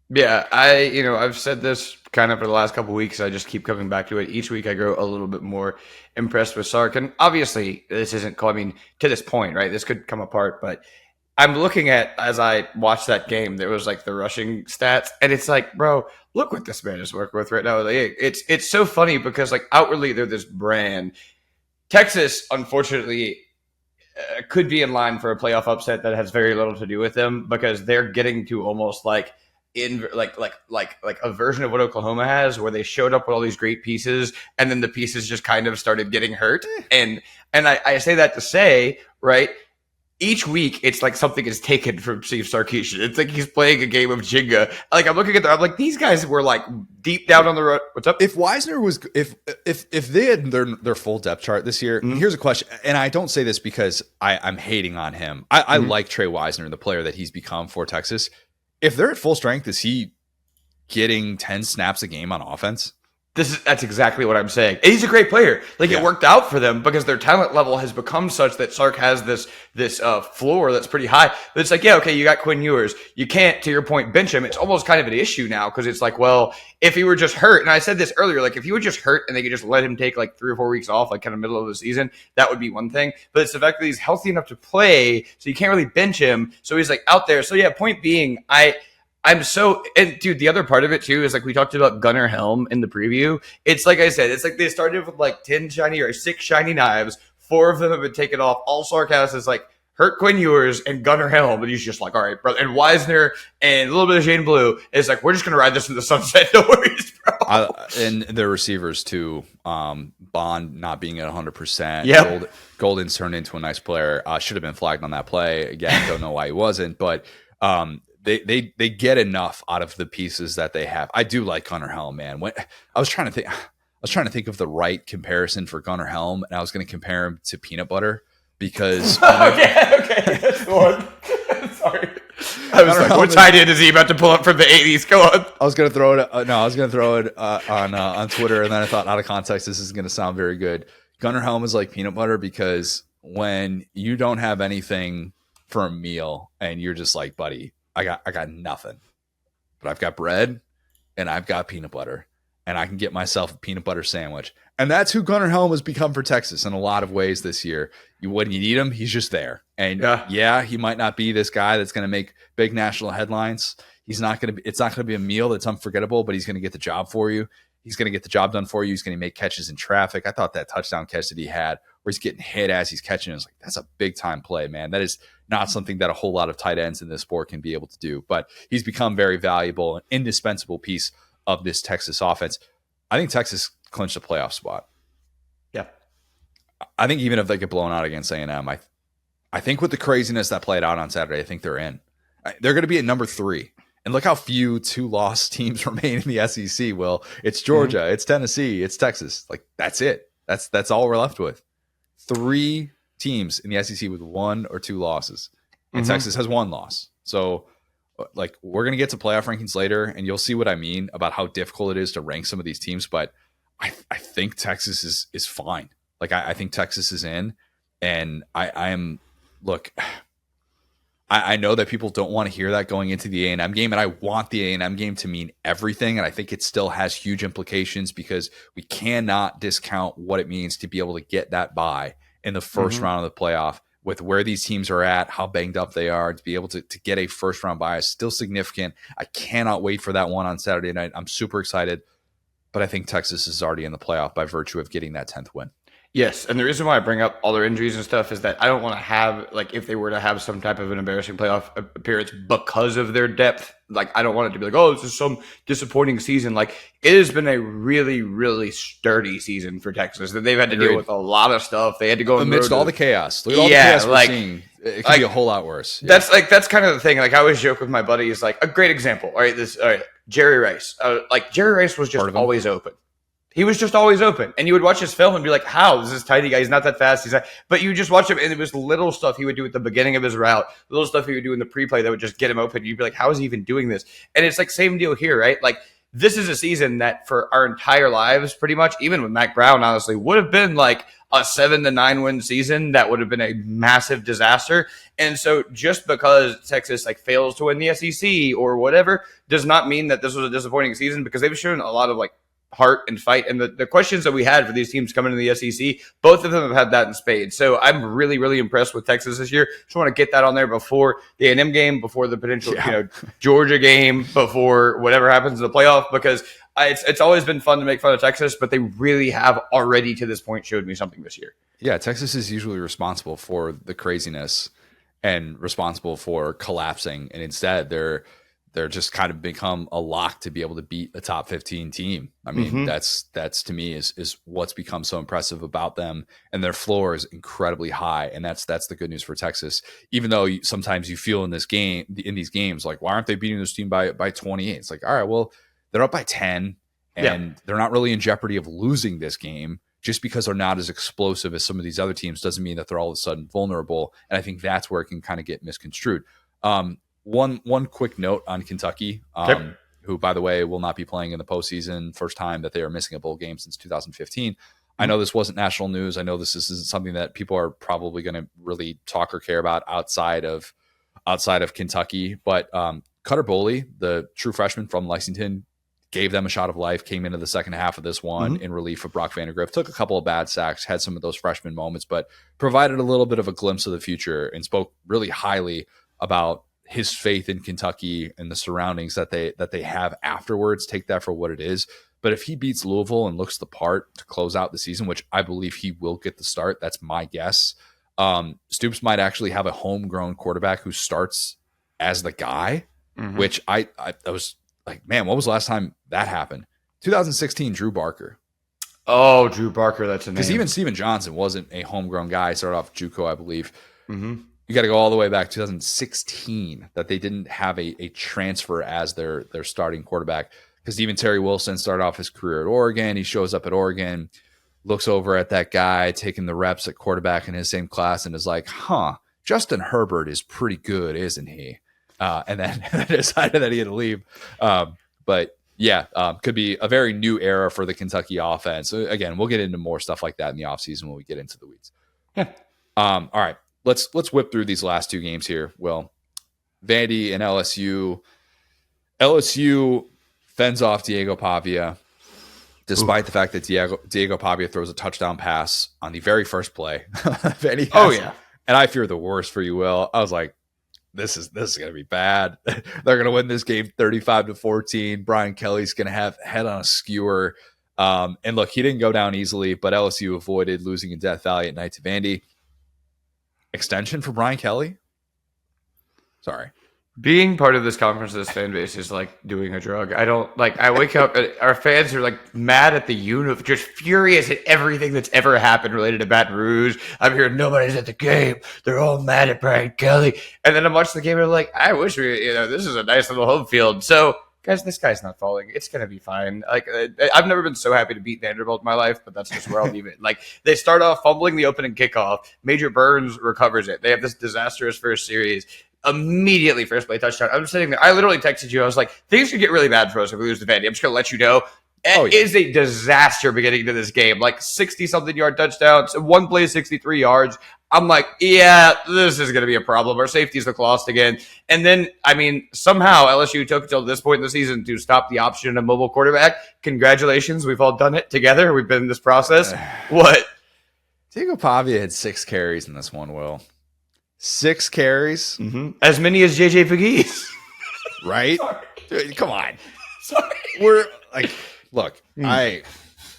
Yeah, I've said this kind of for the last couple of weeks. I just keep coming back to it. Each week I grow a little bit more impressed with Sark. And obviously this isn't, to this point, right? This could come apart, but I'm looking at, as I watched that game, there was like the rushing stats, and it's like, bro, look what this man is working with right now. Like, it's so funny because like outwardly they're this brand. Texas, unfortunately, could be in line for a playoff upset that has very little to do with them because they're getting to almost like a version of what Oklahoma has, where they showed up with all these great pieces, and then the pieces just kind of started getting hurt. And I say that to say, right, each week it's like something is taken from Steve Sarkisian. It's like he's playing a game of Jenga. Like, I'm looking at I'm like, these guys were like deep down on the road. What's up? If Wisner was, if they had their full depth chart this year, here's a question, and I don't say this because I'm hating on him. I like Trey Wisner, the player that he's become for Texas. If they're at full strength, is he getting 10 snaps a game on offense? That's exactly what I'm saying. And he's a great player. Like, it worked out for them because their talent level has become such that Sark has this floor that's pretty high. But it's like, yeah, okay, you got Quinn Ewers. You can't, to your point, bench him. It's almost kind of an issue now because it's like, well, if he were just hurt, and I said this earlier, like if he were just hurt and they could just let him take like 3 or 4 weeks off, like kind of middle of the season, that would be one thing. But it's the fact that he's healthy enough to play, so you can't really bench him. So he's like out there. So yeah, point being, I'm so, and dude, the other part of it too is like we talked about Gunnar Helm in the preview. It's like I said, it's like they started with like 6 shiny knives. 4 of them have been taken off. All Sark has is like hurt Quinn Ewers and Gunnar Helm, and he's just like, all right, brother. And Wisner and a little bit of Shane Blue is like, we're just gonna ride this in the sunset. No worries, bro. And their receivers too. Bond not being at 100%. Yeah. Golden's turned into a nice player. Should have been flagged on that play. Again, don't know why he wasn't, but They get enough out of the pieces that they have. I do like Gunnar Helm, man. When I was trying to think of the right comparison for Gunnar Helm, and I was going to compare him to peanut butter because okay, that's the one. Sorry, I was like, what tight end is he about to pull up from the 80s? Go on. I was going to throw it. I was going to throw it on Twitter, and then I thought, out of context, this is going to sound very good. Gunnar Helm is like peanut butter because when you don't have anything for a meal, and you're just like, buddy, I got nothing, but I've got bread and I've got peanut butter, and I can get myself a peanut butter sandwich. And that's who Gunnar Helm has become for Texas in a lot of ways this year. When you need him, he's just there. And yeah, he might not be this guy that's going to make big national headlines. It's not going to be a meal that's unforgettable, but he's going to get the job for you. he's going to get the job done for you. He's going to make catches in traffic. I thought that touchdown catch that he had where he's getting hit as he's catching, is like, that's a big time play, man. That is not something that a whole lot of tight ends in this sport can be able to do. But he's become very valuable, an indispensable piece of this Texas offense. I think Texas clinched a playoff spot. Yeah. I think even if they get blown out against A&M, I think with the craziness that played out on Saturday, I think they're in. They're going to be at number 3. And look how few 2-loss teams remain in the SEC. Well, it's Georgia, it's Tennessee, it's Texas. Like, that's it. That's all we're left with. 3 teams in the SEC with 1 or 2 losses. And Texas has 1 loss. So, like, we're going to get to playoff rankings later, and you'll see what I mean about how difficult it is to rank some of these teams. But I think Texas is fine. Like, I think Texas is in. And I am, look, I know that people don't want to hear that going into the A&M game, and I want the A&M game to mean everything, and I think it still has huge implications because we cannot discount what it means to be able to get that bye in the first round of the playoff with where these teams are at, how banged up they are. To be able to get a first-round bye is still significant. I cannot wait for that one on Saturday night. I'm super excited, but I think Texas is already in the playoff by virtue of getting that 10th win. Yes, and the reason why I bring up all their injuries and stuff is that I don't want to have, like, if they were to have some type of an embarrassing playoff appearance because of their depth, like, I don't want it to be like, oh, this is some disappointing season. Like, it has been a really, really sturdy season for Texas. That they've had to deal with a lot of stuff. They had to go amidst all the chaos. Look at all the chaos we're seeing. It could be a whole lot worse. Yeah. That's kind of the thing. Like, I always joke with my buddies, like, a great example. All right, Jerry Rice. Jerry Rice was just always open. He was just always open. And you would watch his film and be like, how is this tiny guy? He's not that fast. But you just watch him, and it was little stuff he would do at the beginning of his route, little stuff he would do in the pre-play that would just get him open. You'd be like, how is he even doing this? And it's like, same deal here, right? Like, this is a season that for our entire lives, pretty much, even with Mac Brown, honestly, would have been like a 7-9 win season. That would have been a massive disaster. And so just because Texas like fails to win the SEC or whatever does not mean that this was a disappointing season, because they've shown a lot of like heart and fight. And the questions that we had for these teams coming into the SEC, both of them have had that in spades. So I'm really, really impressed with Texas this year. Just want to get that on there before the A&M game, before the potential Georgia game, before whatever happens in the playoff, because it's always been fun to make fun of Texas, but they really have already to this point showed me something this year. Yeah, Texas is usually responsible for the craziness and responsible for collapsing, and instead they're just kind of become a lock to be able to beat a top 15 team. I mean, that's to me is what's become so impressive about them, and their floor is incredibly high. And that's the good news for Texas. Even though sometimes you feel in these games, like, why aren't they beating this team by 28? It's like, all right, well, they're up by 10 and they're not really in jeopardy of losing this game. Just because they're not as explosive as some of these other teams doesn't mean that they're all of a sudden vulnerable. And I think that's where it can kind of get misconstrued. One quick note on Kentucky, who, by the way, will not be playing in the postseason. First time that they are missing a bowl game since 2015. I know this wasn't national news. I know this isn't something that people are probably going to really talk or care about outside of Kentucky. But Cutter Boley, the true freshman from Lexington, gave them a shot of life, came into the second half of this one in relief of Brock Vandagriff, took a couple of bad sacks, had some of those freshman moments, but provided a little bit of a glimpse of the future and spoke really highly about his faith in Kentucky and the surroundings that they have afterwards. Take that for what it is. But if he beats Louisville and looks the part to close out the season, which I believe he will get the start, that's my guess. Stoops might actually have a homegrown quarterback who starts as the guy, which I was like, man, when was the last time that happened? 2016, Drew Barker. Oh, Drew Barker, that's a name. Because even Steven Johnson wasn't a homegrown guy. He started off JUCO, I believe. You got to go all the way back to 2016 that they didn't have a transfer as their starting quarterback, because even Terry Wilson started off his career at Oregon. He shows up at Oregon, looks over at that guy taking the reps at quarterback in his same class and is like, Justin Herbert is pretty good, isn't he? And then decided that he had to leave. But yeah, could be a very new era for the Kentucky offense. Again, we'll get into more stuff like that in the offseason when we get into the weeds. Yeah. All right. Let's whip through these last two games here. Well, Vandy and LSU. LSU fends off Diego Pavia, despite the fact that Diego Pavia throws a touchdown pass on the very first play. Vandy and I fear the worst for you, Will. I was like, this is going to be bad. They're going to win this game 35-14. Brian Kelly's going to have head on a skewer. And look, he didn't go down easily, but LSU avoided losing in Death Valley at night to Vandy. Extension for Brian Kelly? Sorry. Being part of this conference, this fan base is like doing a drug. I don't like. I wake up, our fans are like mad at the unit, just furious at everything that's ever happened related to Baton Rouge. I'm hearing nobody's at the game. They're all mad at Brian Kelly, and then I'm watching the game and I'm like, I wish this is a nice little home field. So, guys, this guy's not falling. It's gonna be fine. Like, I've never been so happy to beat Vanderbilt in my life, but that's just where I'll leave it. Like, they start off fumbling the opening kickoff. Major Burns recovers it. They have this disastrous first series. Immediately first play touchdown. I'm sitting there. I literally texted you. I was like, things could get really bad for us if we lose to Vandy. I'm just going to let you know. It is a disaster beginning to this game. Like 60-something yard touchdowns. One play, 63 yards. I'm like, yeah, this is going to be a problem. Our safeties look lost again. And then, I mean, somehow LSU took until this point in the season to stop the option of mobile quarterback. Congratulations. We've all done it together. We've been in this process. What? Diego Pavia had 6 carries in this one, Will. 6 carries. Mm-hmm. As many as JJ Pegues. Right? Dude, come on. Sorry. We're like, look, I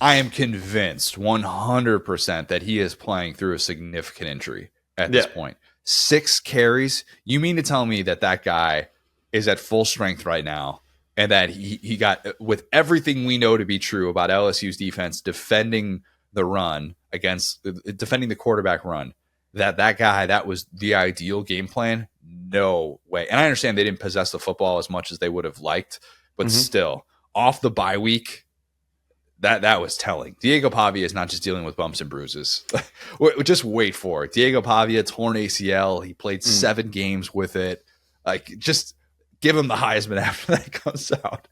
am convinced 100% that he is playing through a significant injury at this point. 6 carries. You mean to tell me that guy is at full strength right now and that he got, with everything we know to be true about LSU's defense defending the run defending the quarterback run, that guy, that was the ideal game plan? No way. And I understand they didn't possess the football as much as they would have liked, but still, off the bye week, that was telling. Diego Pavia is not just dealing with bumps and bruises. Just wait for it. Diego Pavia, torn ACL. He played 7 games with it. Like, just give him the Heisman after that comes out.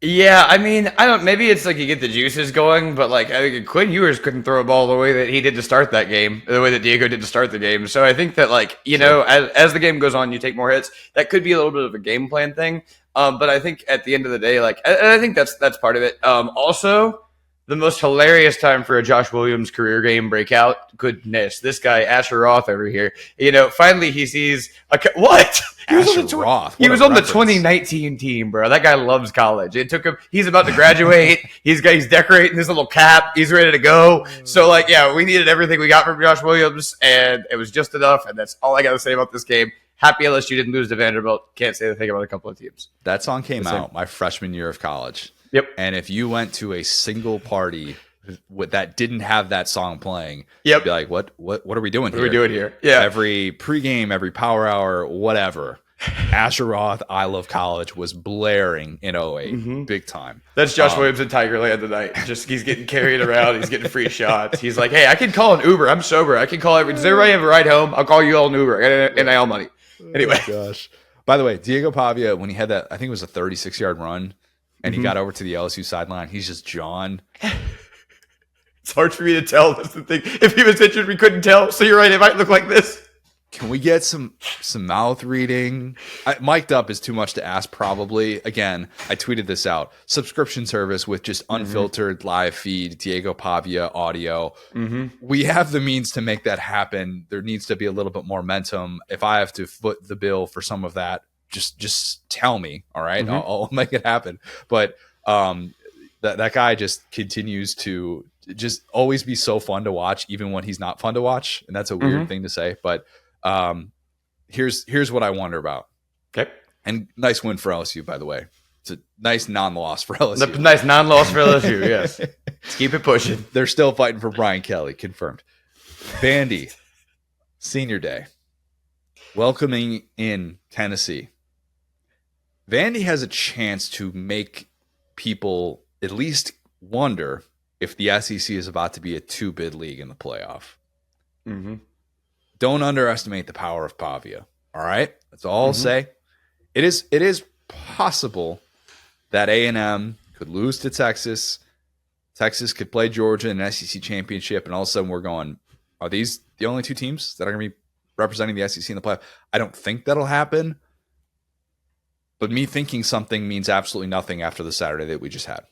Yeah, I mean, maybe it's like you get the juices going, but like I think Quinn Ewers couldn't throw a ball the way that he did to start that game, the way that Diego did to start the game. So I think that, like, as the game goes on, you take more hits. That could be a little bit of a game plan thing. But I think at the end of the day, like, I think that's part of it. Also, the most hilarious time for a Josh Williams career game breakout. Goodness, this guy Asher Roth over here. Finally he sees what? He was on the 2019 team, bro. That guy loves college. It took him. He's about to graduate. He's decorating his little cap. He's ready to go. So, like, yeah, we needed everything we got from Josh Williams, and it was just enough. And that's all I got to say about this game. Happy LSU didn't lose to Vanderbilt. Can't say the thing about a couple of teams. That song came out my freshman year of college. Yep. And if you went to a single party that didn't have that song playing, you'd be like, what are we doing here? What are we doing here? Yeah. Every pregame, every power hour, whatever. Asher Roth, I Love College was blaring in 08, big time. That's Josh Williams in Tigerland tonight. Just he's getting carried around. He's getting free shots. He's like, hey, I can call an Uber. I'm sober. I can call does everybody have a ride home? I'll call you all an Uber. I got NIL money. Anyway. Oh, gosh. By the way, Diego Pavia, when he had that, I think it was a 36-yard run, and he got over to the LSU sideline, he's just John. It's hard for me to tell. That's the thing. If he was injured, we couldn't tell. So you're right. It might look like this. Can we get some mouth reading? Mic'd up is too much to ask, probably. Again, I tweeted this out. Subscription service with just unfiltered live feed, Diego Pavia audio. We have the means to make that happen. There needs to be a little bit more momentum. If I have to foot the bill for some of that, just tell me, all right? I'll make it happen. But that guy just continues to just always be so fun to watch, even when he's not fun to watch. And that's a weird thing to say, but here's what I wonder about. Okay. And nice win for LSU, by the way. It's a nice non-loss for LSU. Nice non-loss for LSU, yes. Let's keep it pushing. They're still fighting for Brian Kelly, confirmed. Vandy, senior day. Welcoming in Tennessee. Vandy has a chance to make people at least wonder if the SEC is about to be a 2-bid league in the playoff. Don't underestimate the power of Pavia. All right? That's all I'll say. It is possible that A&M could lose to Texas. Texas could play Georgia in an SEC championship, and all of a sudden we're going, are these the only 2 teams that are going to be representing the SEC in the playoff? I don't think that'll happen. But me thinking something means absolutely nothing after the Saturday that we just had.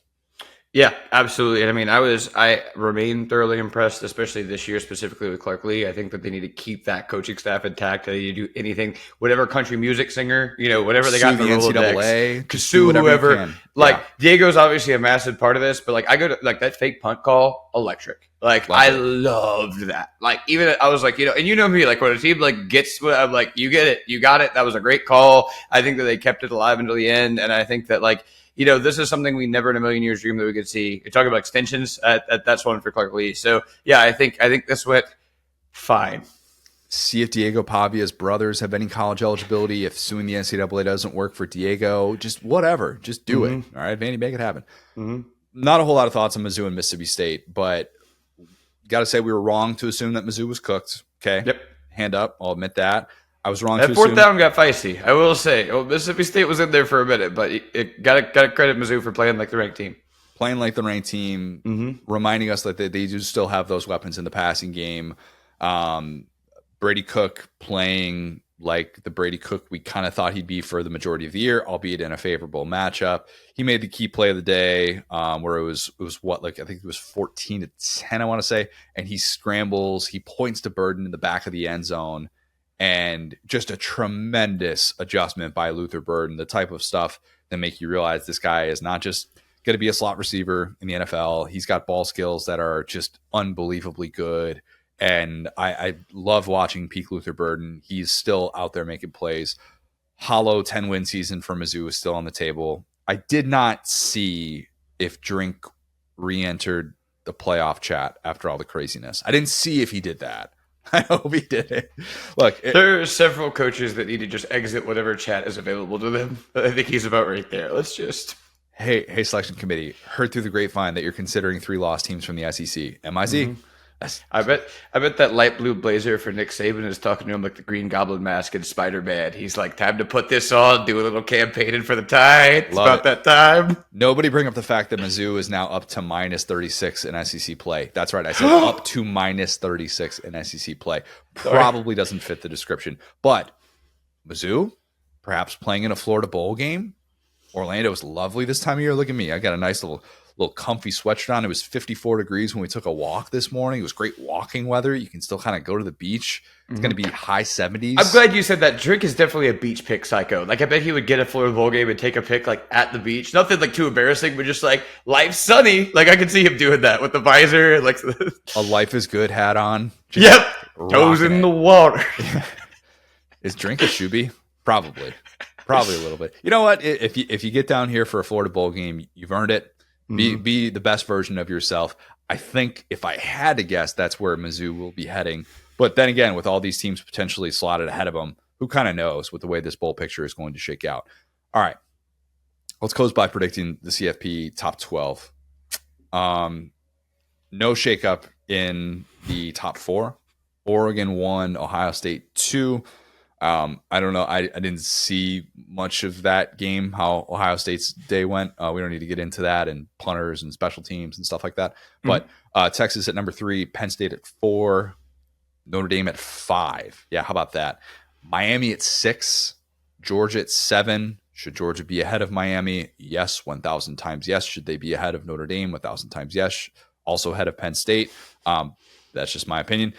Yeah, absolutely. And I mean, I remain thoroughly impressed, especially this year, specifically with Clark Lee. I think that they need to keep that coaching staff intact. They need to do anything, whatever country music singer, whatever they got Sue in the the Rolodex, NCAA. to Just do sue whatever you whoever. can. Like Yeah, Diego's obviously a massive part of this, but like I go to like that fake punt call, electric. Like loved I it. loved that. Like even I was like, and you know me, like when a team like gets what I'm like, you get it, you got it. That was a great call. I think that they kept it alive until the end, and I think that like this is something we never in a million years dreamed that we could see. You're talking about extensions. That's one for Clark Lee. So yeah, I think this went fine. See if Diego Pavia's brothers have any college eligibility. If suing the NCAA doesn't work for Diego, just whatever, just do it. All right, Vandy, make it happen. Not a whole lot of thoughts on Mizzou and Mississippi State, but got to say we were wrong to assume that Mizzou was cooked. Okay, Yep. Hand up. I'll admit that. I was wrong That to fourth assume. down got feisty. I will say, Mississippi State was in there for a minute, but it got to credit Mizzou for playing like the ranked team. Playing like the ranked team, reminding us that they do still have those weapons in the passing game. Brady Cook playing like the Brady Cook we kind of thought he'd be for the majority of the year, albeit in a favorable matchup. He made the key play of the day, where it was what, like I think it was 14-10, I want to say, and he scrambles, he points to Burden in the back of the end zone, and just a tremendous adjustment by Luther Burden, the type of stuff that make you realize this guy is not just going to be a slot receiver in the NFL. He's got ball skills that are just unbelievably good. And I love watching peak Luther Burden. He's still out there making plays. Hollow 10-win season for Mizzou is still on the table. I did not see if Drink re-entered the playoff chat after all the craziness. I didn't see if he did that. I hope he did it. Look, there are several coaches that need to just exit whatever chat is available to them. I think he's about right there. Let's just... Hey, selection committee, heard through the grapevine that you're considering 3 lost teams from the SEC. MIZ? I bet that light blue blazer for Nick Saban is talking to him like the Green Goblin mask in Spider-Man. He's like, time to put this on, do a little campaigning for the Tide. It's about that time. Nobody bring up the fact that Mizzou is now up to minus 36 in SEC play. That's right. I said up to minus 36 in SEC play. Probably doesn't fit the description. But Mizzou, perhaps playing in a Florida Bowl game. Orlando was lovely this time of year. Look at me. I got a nice little comfy sweatshirt on. It was 54 degrees when we took a walk this morning. It was great walking weather. You can still kind of go to the beach. It's going to be high 70s. I'm glad you said that. Drink is definitely a beach pick psycho. Like, I bet he would get a Florida Bowl game and take a pick, like, at the beach. Nothing, like, too embarrassing, but just, like, life's sunny. Like, I could see him doing that with the visor. Like, a life is good hat on. Yep. Toes in the water. Is Drink a shoebie? Probably a little bit. You know what? If you get down here for a Florida Bowl game, you've earned it. Be the best version of yourself. I think if I had to guess, that's where Mizzou will be heading. But then again, with all these teams potentially slotted ahead of them, who kind of knows with the way this bowl picture is going to shake out? All right. Let's close by predicting the CFP top 12. No shakeup in the top 4. Oregon 1, Ohio State 2. I don't know. I didn't see much of that game, how Ohio State's day went. We don't need to get into that and punters and special teams and stuff like that. But Texas at number 3, Penn State at 4, Notre Dame at 5. Yeah, how about that? Miami at 6, Georgia at 7. Should Georgia be ahead of Miami? Yes, 1,000 times yes. Should they be ahead of Notre Dame? 1,000 times yes. Also ahead of Penn State. That's just my opinion.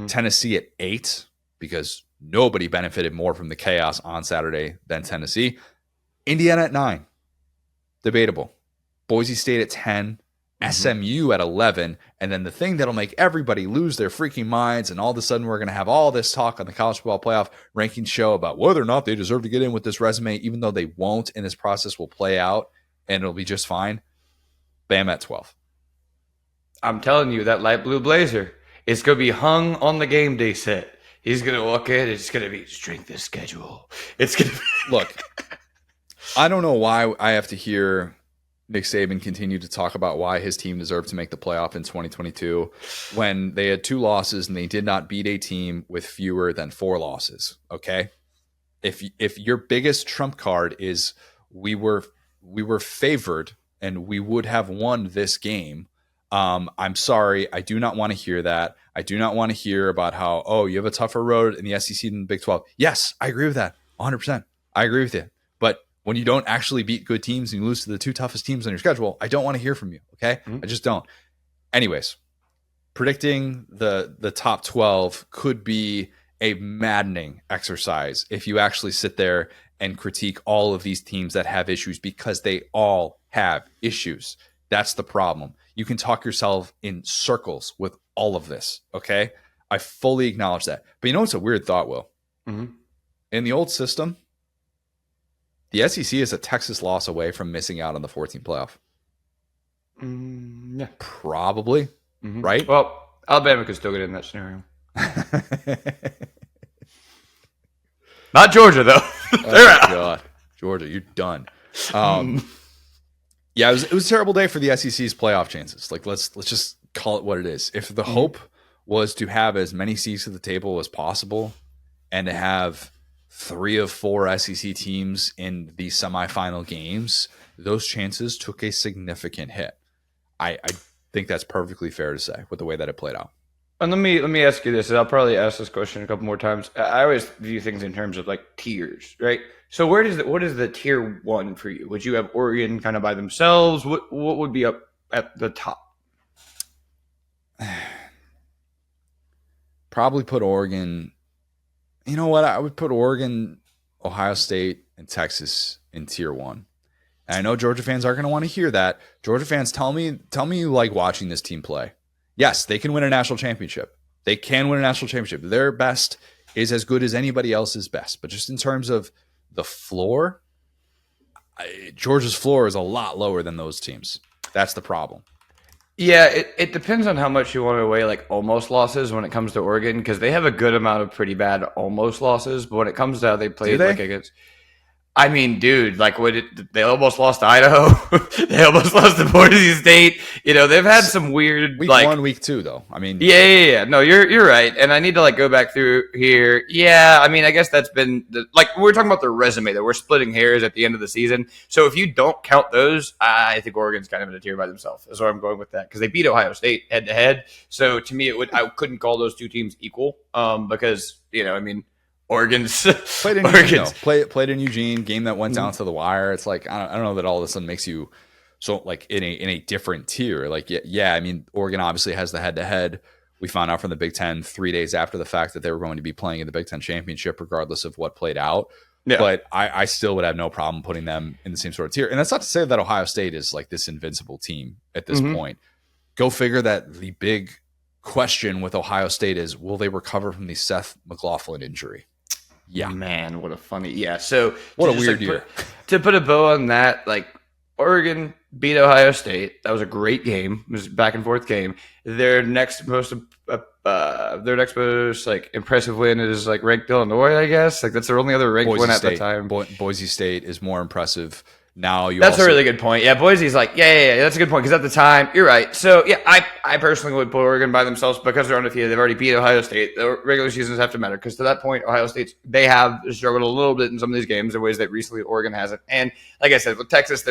Tennessee at 8, because nobody benefited more from the chaos on Saturday than Tennessee. Indiana at 9. Debatable. Boise State at 10. SMU at 11. And then the thing that'll make everybody lose their freaking minds, and all of a sudden we're going to have all this talk on the college football playoff ranking show about whether or not they deserve to get in with this resume, even though they won't, and this process will play out and it'll be just fine. Bama at 12. I'm telling you, that light blue blazer, it's going to be hung on the game day set. He's going to walk in, it's going to be strength of schedule. It's going to be... Look, I don't know why I have to hear Nick Saban continue to talk about why his team deserved to make the playoff in 2022 when they had 2 losses and they did not beat a team with fewer than 4 losses. Okay. If your biggest trump card is we were favored and we would have won this game, I'm sorry. I do not want to hear that. I do not want to hear about how, you have a tougher road in the SEC than the Big 12. Yes, I agree with that 100%. I agree with you. But When you don't actually beat good teams and you lose to the two toughest teams on your schedule, I don't want to hear from you. Okay. I just don't. Anyways, predicting the top 12 could be a maddening exercise if you actually sit there and critique all of these teams that have issues, because they all have issues. That's the problem. You can talk yourself in circles with all of this. Okay. I fully acknowledge that. But you know what's a weird thought, Will? Mm-hmm. In the old system, the SEC is a Texas loss away from missing out on the 14 playoff. Yeah. Probably. Mm-hmm. Right? Well, Alabama could still get in that scenario. Not Georgia, though. They're out. God. Georgia, you're done. Yeah, it was a terrible day for the SEC's playoff chances. Like, let's just call it what it is. If the hope was to have as many seats at the table as possible and to have 3 of 4 SEC teams in the semifinal games, those chances took a significant hit. I think that's perfectly fair to say with the way that it played out. And let me ask you this, and I'll probably ask this question a couple more times. I always view things in terms of like tiers, right? So what is the tier 1 for you? Would you have Oregon kind of by themselves? What would be up at the top? Probably put Oregon. You know what? I would put Oregon, Ohio State, and Texas in tier 1. And I know Georgia fans aren't going to want to hear that. Georgia fans, tell me you like watching this team play. Yes, they can win a national championship. They can win a national championship. Their best is as good as anybody else's best. But just in terms of the floor, Georgia's floor is a lot lower than those teams. That's the problem. Yeah, it depends on how much you want to weigh like almost losses when it comes to Oregon, because they have a good amount of pretty bad almost losses. But when it comes to how they played like against, I mean, dude, like they almost lost to Idaho. They almost lost to Boise State. You know, they've had some weird week 1, week 2, though. I mean, yeah. No, you're right. And I need to like go back through here. Yeah, I mean, I guess that's been like we're talking about their resume that we're splitting hairs at the end of the season. So if you don't count those, I think Oregon's kind of in a tier by themselves. That's where I'm going with that, because they beat Ohio State head to head. So to me, I couldn't call those two teams equal, because I mean. Oregon's played in Eugene, played in Eugene, game that went down to the wire. It's like I don't know that all of a sudden makes you so like in a different tier. Like yeah, I mean Oregon obviously has the head to head. We found out from the Big Ten 3 days after the fact that they were going to be playing in the Big Ten championship, regardless of what played out. Yeah. But I still would have no problem putting them in the same sort of tier. And that's not to say that Ohio State is like this invincible team at this point. Go figure that the big question with Ohio State is, will they recover from the Seth McLaughlin injury? Yeah, man, what a funny So what a weird year. To put a bow on that, like Oregon beat Ohio State. That was a great game. It was a back and forth game. Their next most like impressive win is like ranked Illinois, I guess. Like that's their only other ranked win at the time. Boise State is more impressive. Now that's a really good point. Yeah, Boise's like, yeah, that's a good point, because at the time, you're right. So yeah, I personally would put Oregon by themselves because they're undefeated. They've already beat Ohio State. The regular seasons have to matter, because to that point, Ohio State's they have struggled a little bit in some of these games in ways that recently Oregon hasn't. And like I said, with Texas,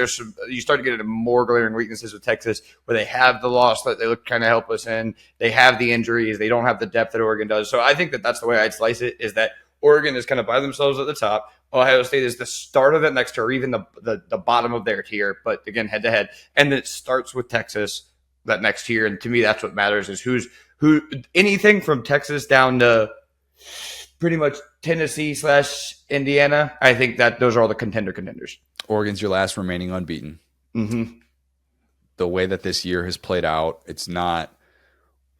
you start to get into more glaring weaknesses with Texas, where they have the loss that they look kind of helpless in. They have the injuries. They don't have the depth that Oregon does. So I think that's the way I'd slice it, is that Oregon is kind of by themselves at the top. Ohio State is the start of that next tier, or even the bottom of their tier, but again, head to head. And it starts with Texas, that next tier. And to me, that's what matters, is who anything from Texas down to pretty much Tennessee/Indiana. I think that those are all the contenders. Oregon's your last remaining unbeaten. Mm-hmm. The way that this year has played out, it's not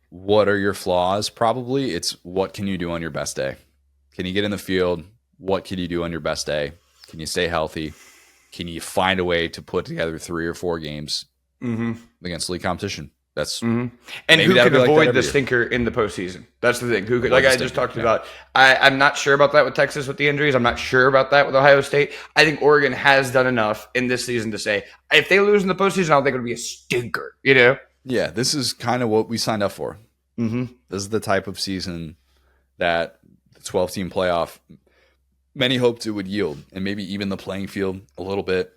what are your flaws, probably. It's what can you do on your best day. Can you get in the field? What can you do on your best day? Can you stay healthy? Can you find a way to put together 3 or 4 games against league competition? That's and who can avoid the stinker in the postseason? That's the thing. Who could, like I just talked about. I'm not sure about that with Texas with the injuries. I'm not sure about that with Ohio State. I think Oregon has done enough in this season to say if they lose in the postseason, I don't think it'll be a stinker. Yeah, this is kind of what we signed up for. Mm-hmm. This is the type of season that the 12-team playoff. Many hoped it would yield, and maybe even the playing field a little bit.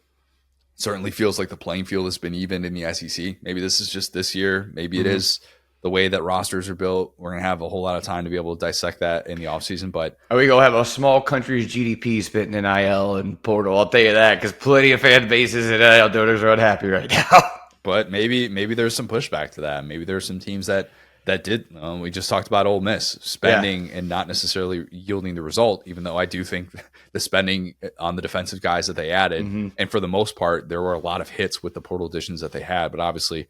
Certainly feels like the playing field has been even in the SEC. Maybe this is just this year. Maybe it is the way that rosters are built. We're going to have a whole lot of time to be able to dissect that in the offseason. But are we going to have a small country's GDP spent in NIL and portal? I'll tell you that, because plenty of fan bases and NIL donors are unhappy right now. But maybe there's some pushback to that. Maybe there's some teams that did. We just talked about Ole Miss spending and not necessarily yielding the result, even though I do think the spending on the defensive guys that they added, and for the most part, there were a lot of hits with the portal additions that they had. But obviously,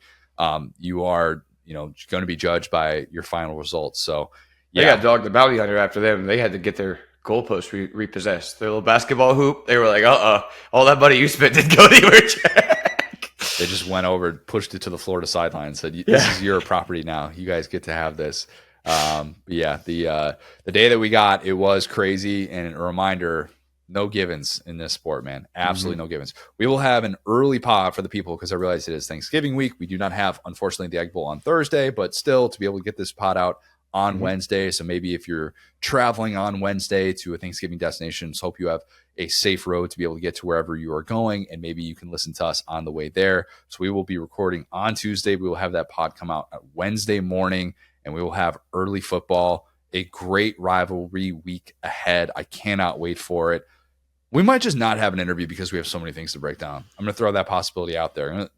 you are going to be judged by your final results. So they got dogged the bounty hunter after them. They had to get their goalpost repossessed. Their little basketball hoop. They were like, all that money you spent didn't go anywhere, Jack. They just went over, pushed it to the Florida sideline, and said, "This is your property now. You guys get to have this." The day that we got, it was crazy, and a reminder: no givens in this sport, man. Absolutely no givens. We will have an early pod for the people because I realize it is Thanksgiving week. We do not have, unfortunately, the Egg Bowl on Thursday, but still to be able to get this pod out on Wednesday. So maybe if you're traveling on Wednesday to a Thanksgiving destination, just hope you have a safe road to be able to get to wherever you are going, and maybe you can listen to us on the way there. So we will be recording on Tuesday. We will have that pod come out Wednesday morning, and we will have early football, a great rivalry week ahead. I cannot wait for it. We might just not have an interview because we have so many things to break down. I'm going to throw that possibility out there.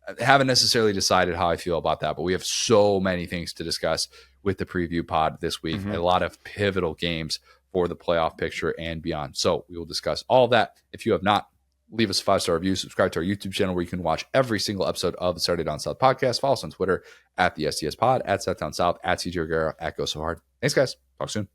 I haven't necessarily decided how I feel about that, but we have so many things to discuss with the preview pod this week. A lot of pivotal games for the playoff picture and beyond. So we will discuss all that. If you have not, leave us a 5-star review, subscribe to our YouTube channel where you can watch every single episode of the Saturday Down South podcast. Follow us on Twitter at the SDS Pod, at South Down South, at CJ Guerrero, at Go So Hard. Thanks, guys. Talk soon.